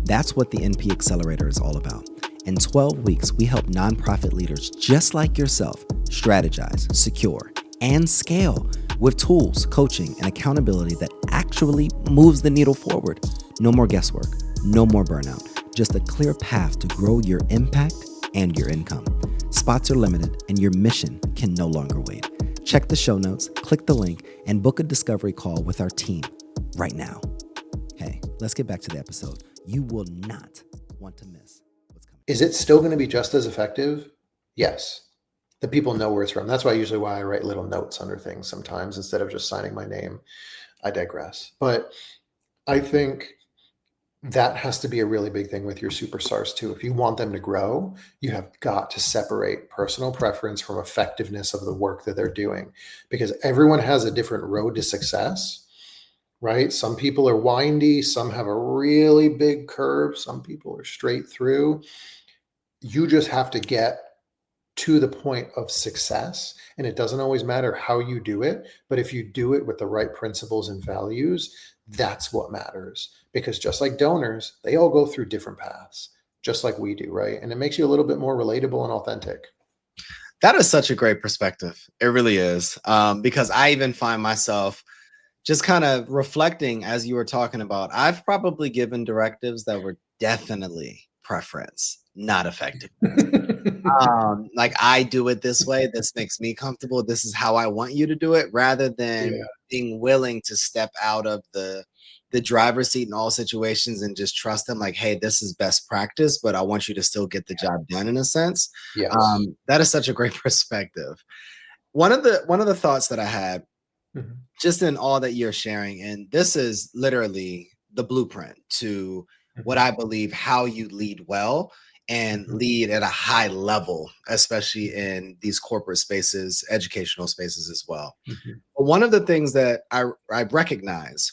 That's what the NP Accelerator is all about. In 12 weeks, we help nonprofit leaders just like yourself strategize, secure, and scale with tools, coaching, and accountability that actually moves the needle forward. No more guesswork, no more burnout, just a clear path to grow your impact and your income. Spots are limited, and your mission can no longer wait. Check the show notes, click the link, and book a discovery call with our team right now. Hey, let's get back to the episode. You will not want to miss what's coming. Is it still going to be just as effective? Yes. The people know where it's from. That's why I write little notes under things sometimes instead of just signing my name. I digress. But I think that has to be a really big thing with your superstars too. If you want them to grow, you have got to separate personal preference from effectiveness of the work that they're doing, because everyone has a different road to success, right? Some people are windy, some have a really big curve, some people are straight through. You just have to get to the point of success. And it doesn't always matter how you do it, but if you do it with the right principles and values, that's what matters. Because just like donors, they all go through different paths, just like we do, right? And it makes you a little bit more relatable and authentic. That is such a great perspective. It really is. Because I even find myself just kind of reflecting as you were talking about, I've probably given directives that were definitely preference, not effective. Like, I do it this way. This makes me comfortable. This is how I want you to do it, rather than being willing to step out of the driver's seat in all situations and just trust them. Like, hey, this is best practice, but I want you to still get the job done in a sense. Yes. That is such a great perspective. One of the thoughts that I had just in all that you're sharing, and this is literally the blueprint to what I believe how you lead well and lead at a high level, especially in these corporate spaces, educational spaces as well. But one of the things that I recognize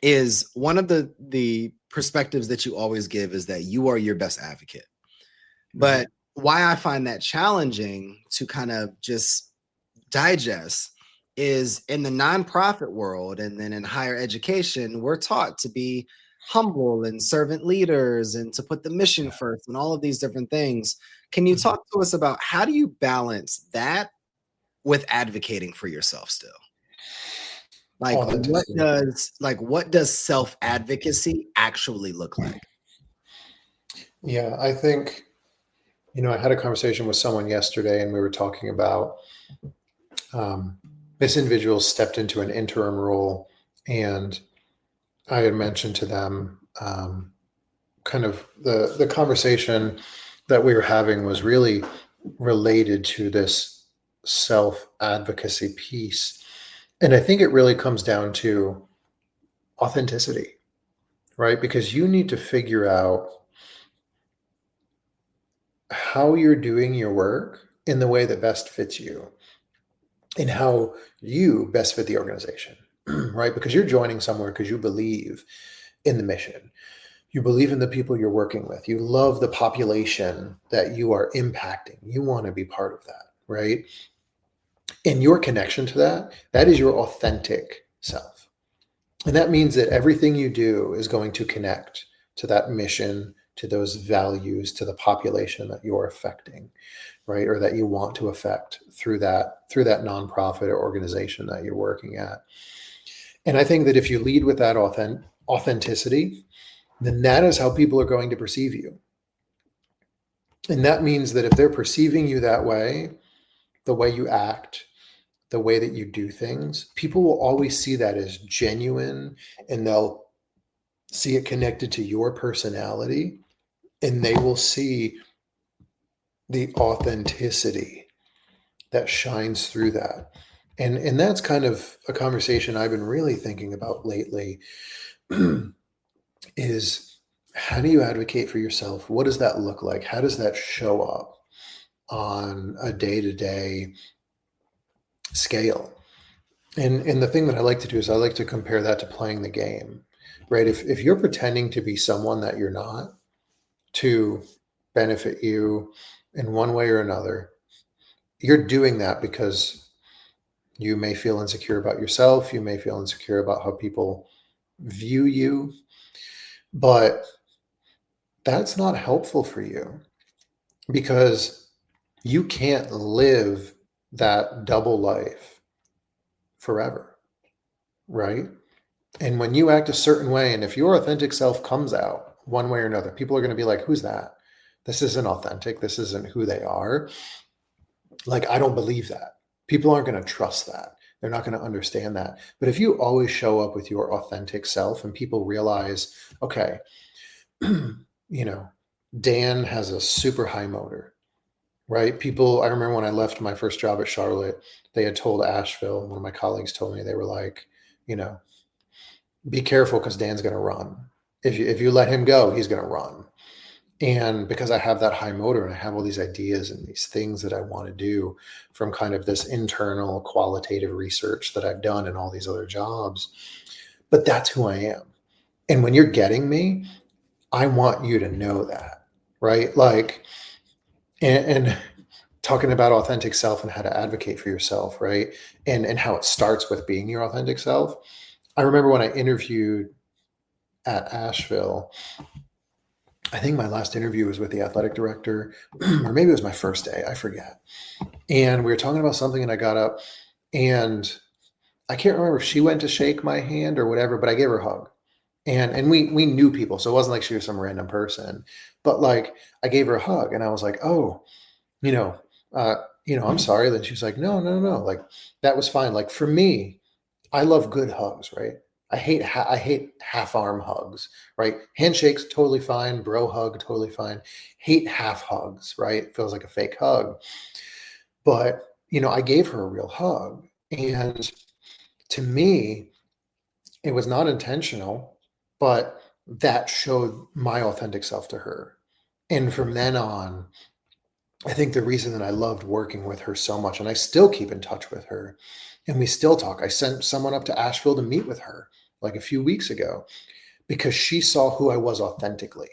is one of the perspectives that you always give is that you are your best advocate. But why I find that challenging to kind of just digest is in the nonprofit world and then in higher education, we're taught to be humble and servant leaders and to put the mission first and all of these different things. Can you talk to us about how do you balance that with advocating for yourself still? Like, what does self-advocacy actually look like? Yeah, I think, I had a conversation with someone yesterday and we were talking about this individual stepped into an interim role, and I had mentioned to them kind of the conversation that we were having was really related to this self-advocacy piece. And I think it really comes down to authenticity, right? Because you need to figure out how you're doing your work in the way that best fits you and how you best fit the organization, right? Because you're joining somewhere because you believe in the mission. You believe in the people you're working with. You love the population that you are impacting. You want to be part of that, right? And your connection to that is your authentic self. And that means that everything you do is going to connect to that mission, to those values, to the population that you're affecting, right? Or that you want to affect through that nonprofit or organization that you're working at. And I think that if you lead with that authenticity, then that is how people are going to perceive you. And that means that if they're perceiving you that way, the way you act, the way that you do things, people will always see that as genuine, and they'll see it connected to your personality, and they will see the authenticity that shines through that. And that's kind of a conversation I've been really thinking about lately is how do you advocate for yourself? What does that look like? How does that show up on a day-to-day scale? And the thing that I like to do is I like to compare that to playing the game. right? If you're pretending to be someone that you're not to benefit you in one way or another, you're doing that because you may feel insecure about yourself. You may feel insecure about how people view you, but that's not helpful for you because you can't live that double life forever, right? And when you act a certain way, and if your authentic self comes out one way or another, people are going to be like, who's that? This isn't authentic. This isn't who they are. Like, I don't believe that. People aren't going to trust that. They're not going to understand that. But if you always show up with your authentic self and people realize, okay, you know, Dan has a super high motor, right? People, I remember when I left my first job at Charlotte, they had told Asheville, one of my colleagues told me, they were like, you know, be careful because Dan's going to run. If you let him go, he's going to run. And because I have that high motor and I have all these ideas and these things that I want to do from kind of this internal qualitative research that I've done in all these other jobs, but that's who I am. And when you're getting me, I want you to know that, right? Like, and talking about authentic self and how to advocate for yourself, right? And how it starts with being your authentic self. I remember when I interviewed at Asheville, I think my last interview was with the athletic director, or maybe it was my first day, I forget. And we were talking about something and I got up and I can't remember if she went to shake my hand or whatever, but I gave her a hug. And we knew people, so it wasn't like she was some random person. But like I gave her a hug and I was like, oh, you know, I'm sorry. Then she was like, no, no, no. Like that was fine. Like for me, I love good hugs, right? I hate half arm hugs, right? Handshakes totally fine, bro hug totally fine. Hate half hugs, right? It feels like a fake hug. But I gave her a real hug, and to me, it was not intentional, but that showed my authentic self to her. And from then on, I think the reason that I loved working with her so much, and I still keep in touch with her, and we still talk. I sent someone up to Asheville to meet with her like a few weeks ago because she saw who I was authentically.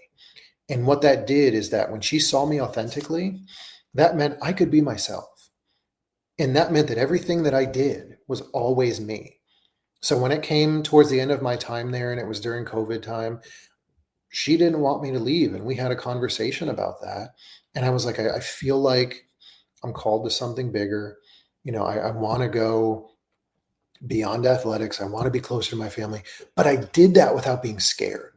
And what that did is that when she saw me authentically, that meant I could be myself. And that meant that everything that I did was always me. So when it came towards the end of my time there, and it was during COVID time, she didn't want me to leave. And we had a conversation about that. And I was like, I feel like I'm called to something bigger. I want to go beyond athletics. I want to be closer to my family. But I did that without being scared.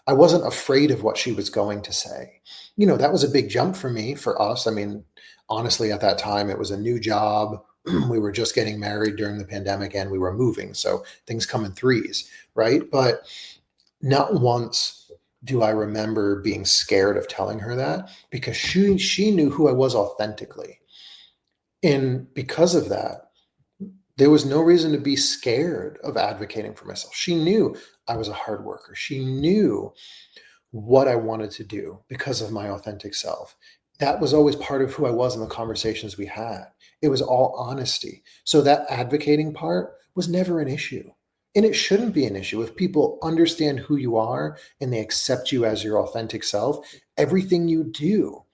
I wasn't afraid of what she was going to say. That was a big jump for me, for us. I mean, honestly, at that time, it was a new job. We were just getting married during the pandemic and we were moving. So things come in threes, right? But not once do I remember being scared of telling her that because she knew who I was authentically. And because of that, there was no reason to be scared of advocating for myself. She knew I was a hard worker. She knew what I wanted to do because of my authentic self. That was always part of who I was in the conversations we had. It was all honesty. So that advocating part was never an issue. And it shouldn't be an issue. If people understand who you are and they accept you as your authentic self, everything you do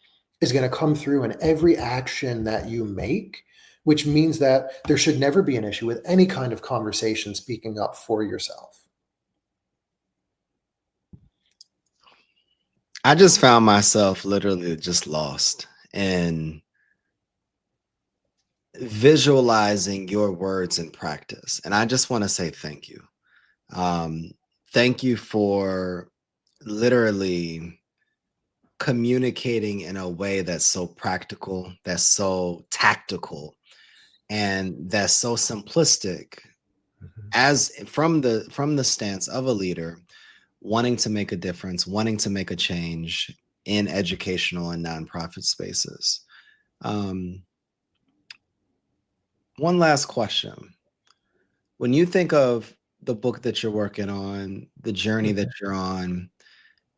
is going to come through in every action that you make, which means that there should never be an issue with any kind of conversation speaking up for yourself. I just found myself literally just lost in visualizing your words in practice. And I just want to say thank you. Thank you for literally communicating in a way that's so practical, that's so tactical, and that's so simplistic, as from the stance of a leader wanting to make a difference, wanting to make a change in educational and nonprofit spaces. One last question. When you think of the book that you're working on, the journey that you're on,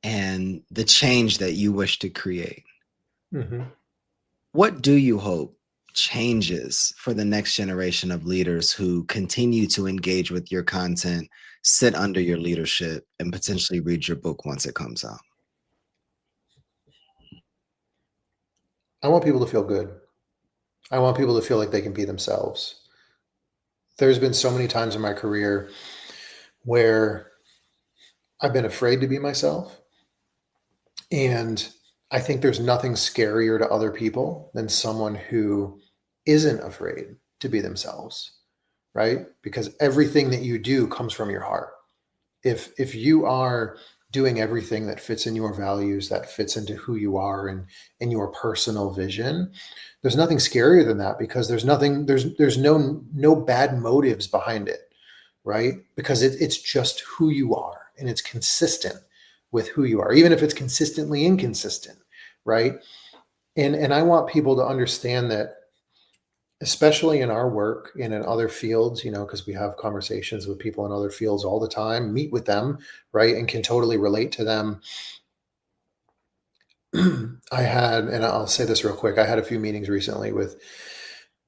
and the change that you wish to create, what do you hope changes for the next generation of leaders who continue to engage with your content, sit under your leadership and potentially read your book once it comes out? I want people to feel good. I want people to feel like they can be themselves. There's been so many times in my career where I've been afraid to be myself. And I think there's nothing scarier to other people than someone who isn't afraid to be themselves, right? Because everything that you do comes from your heart. If you are doing everything that fits in your values, that fits into who you are and in your personal vision, there's nothing scarier than that, because there's no bad motives behind it, right? Because it's just who you are, and it's consistent with who you are, even if it's consistently inconsistent, right? And I want people to understand that, especially in our work and in other fields, because we have conversations with people in other fields all the time, meet with them, right, and can totally relate to them. And I'll say this real quick, I had a few meetings recently with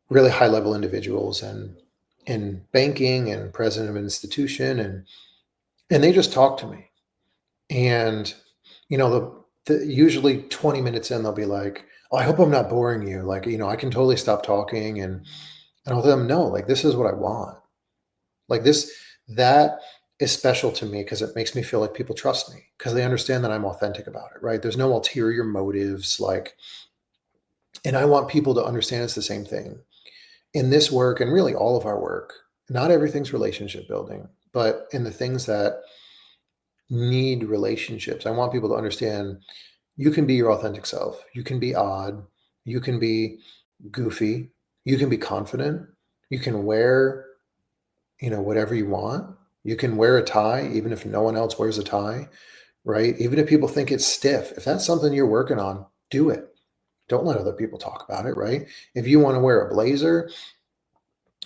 really high level individuals and in banking and president of an institution, and they just talk to me. And usually 20 minutes in, they'll be like, "Oh, I hope I'm not boring you. Like, I can totally stop talking." And I'll tell them, "No, like, this is what I want. Like, that is special to me, because it makes me feel like people trust me, because they understand that I'm authentic about it, right? There's no ulterior motives, like, and I want people to understand it's the same thing in this work, and really all of our work. Not everything's relationship building, but in the things that need relationships, I want people to understand you can be your authentic self. You can be odd. You can be goofy. You can be confident. You can wear, whatever you want. You can wear a tie, even if no one else wears a tie, right? Even if people think it's stiff. If that's something you're working on, do it. Don't let other people talk about it, right? If you want to wear a blazer,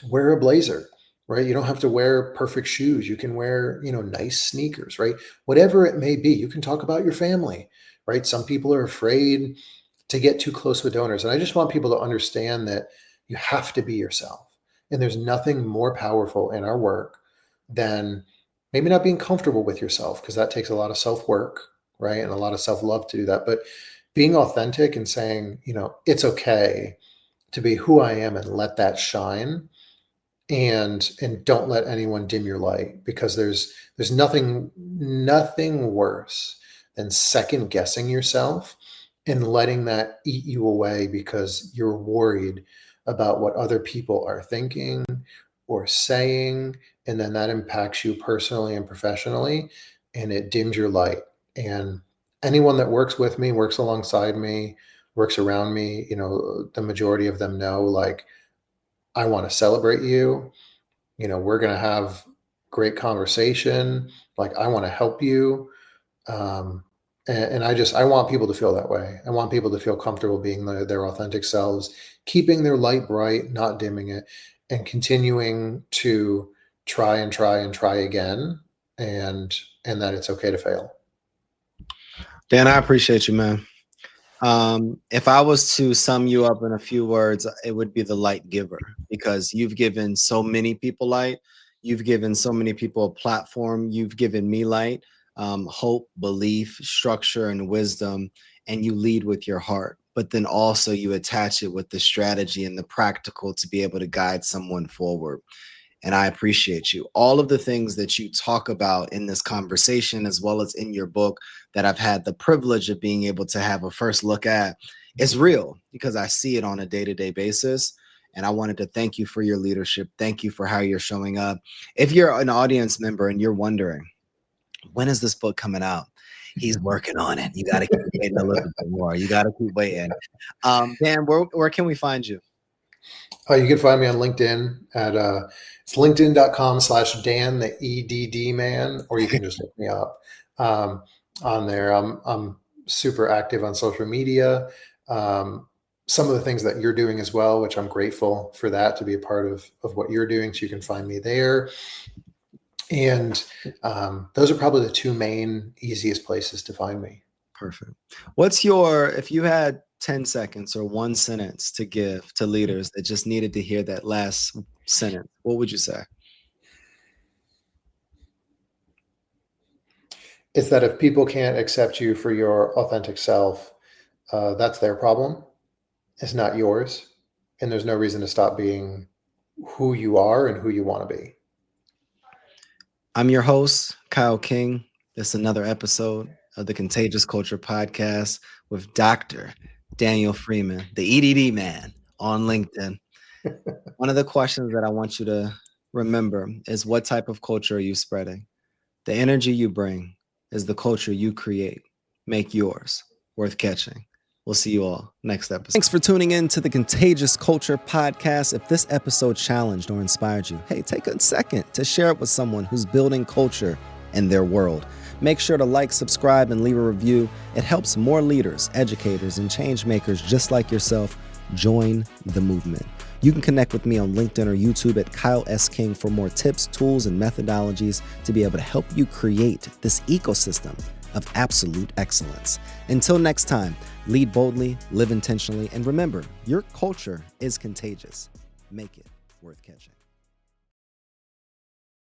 wear a blazer, right? You don't have to wear perfect shoes. You can wear, nice sneakers, right? Whatever it may be. You can talk about your family, right? Some people are afraid to get too close with donors. And I just want people to understand that you have to be yourself. And there's nothing more powerful in our work than maybe not being comfortable with yourself, because that takes a lot of self-work, right? And a lot of self-love to do that. But being authentic and saying, it's okay to be who I am and let that shine, and don't let anyone dim your light, because there's nothing worse than second guessing yourself and letting that eat you away, because you're worried about what other people are thinking or saying, and then that impacts you personally and professionally, and it dims your light. And anyone that works with me, works alongside me, works around me, the majority of them know, like, I want to celebrate you. We're going to have great conversation. Like, I want to help you. And I want people to feel that way. I want people to feel comfortable being their authentic selves, keeping their light bright, not dimming it, and continuing to try and try and try again. And that it's okay to fail. Dan, I appreciate you, man. If I was to sum you up in a few words, it would be the light giver, because you've given so many people light. You've given so many people a platform. You've given me light, hope, belief, structure, and wisdom, and you lead with your heart. But then also you attach it with the strategy and the practical to be able to guide someone forward. And I appreciate you. All of the things that you talk about in this conversation, as well as in your book, that I've had the privilege of being able to have a first look at, is real, because I see it on a day-to-day basis. And I wanted to thank you for your leadership. Thank you for how you're showing up. If you're an audience member and you're wondering, when is this book coming out? He's working on it. You got to keep waiting a little bit more. You got to keep waiting. Dan, where can we find you? You can find me on LinkedIn at it's linkedin.com/Dan, the EDD man, or you can just look me up on there. I'm super active on social media. Some of the things that you're doing as well, which I'm grateful for that, to be a part of what you're doing. So you can find me there. And those are probably the two main easiest places to find me. Perfect. If you had 10 seconds or one sentence to give to leaders that just needed to hear that last sentence, what would you say? It's that if people can't accept you for your authentic self, that's their problem. It's not yours. And there's no reason to stop being who you are and who you want to be. I'm your host, Kyle King. This is another episode of the Contagious Culture Podcast with Dr. Daniel Freeman, the EDD man on LinkedIn. One of the questions that I want you to remember is, what type of culture are you spreading? The energy you bring is the culture you create. Make yours worth catching. We'll see you all next episode. Thanks for tuning in to the Contagious Culture Podcast. If this episode challenged or inspired you, hey, take a second to share it with someone who's building culture in their world. Make sure to like, subscribe, and leave a review. It helps more leaders, educators, and change makers just like yourself join the movement. You can connect with me on LinkedIn or YouTube at Kyle S. King for more tips, tools, and methodologies to be able to help you create this ecosystem of absolute excellence. Until next time, lead boldly, live intentionally, and remember, your culture is contagious. Make it worth catching.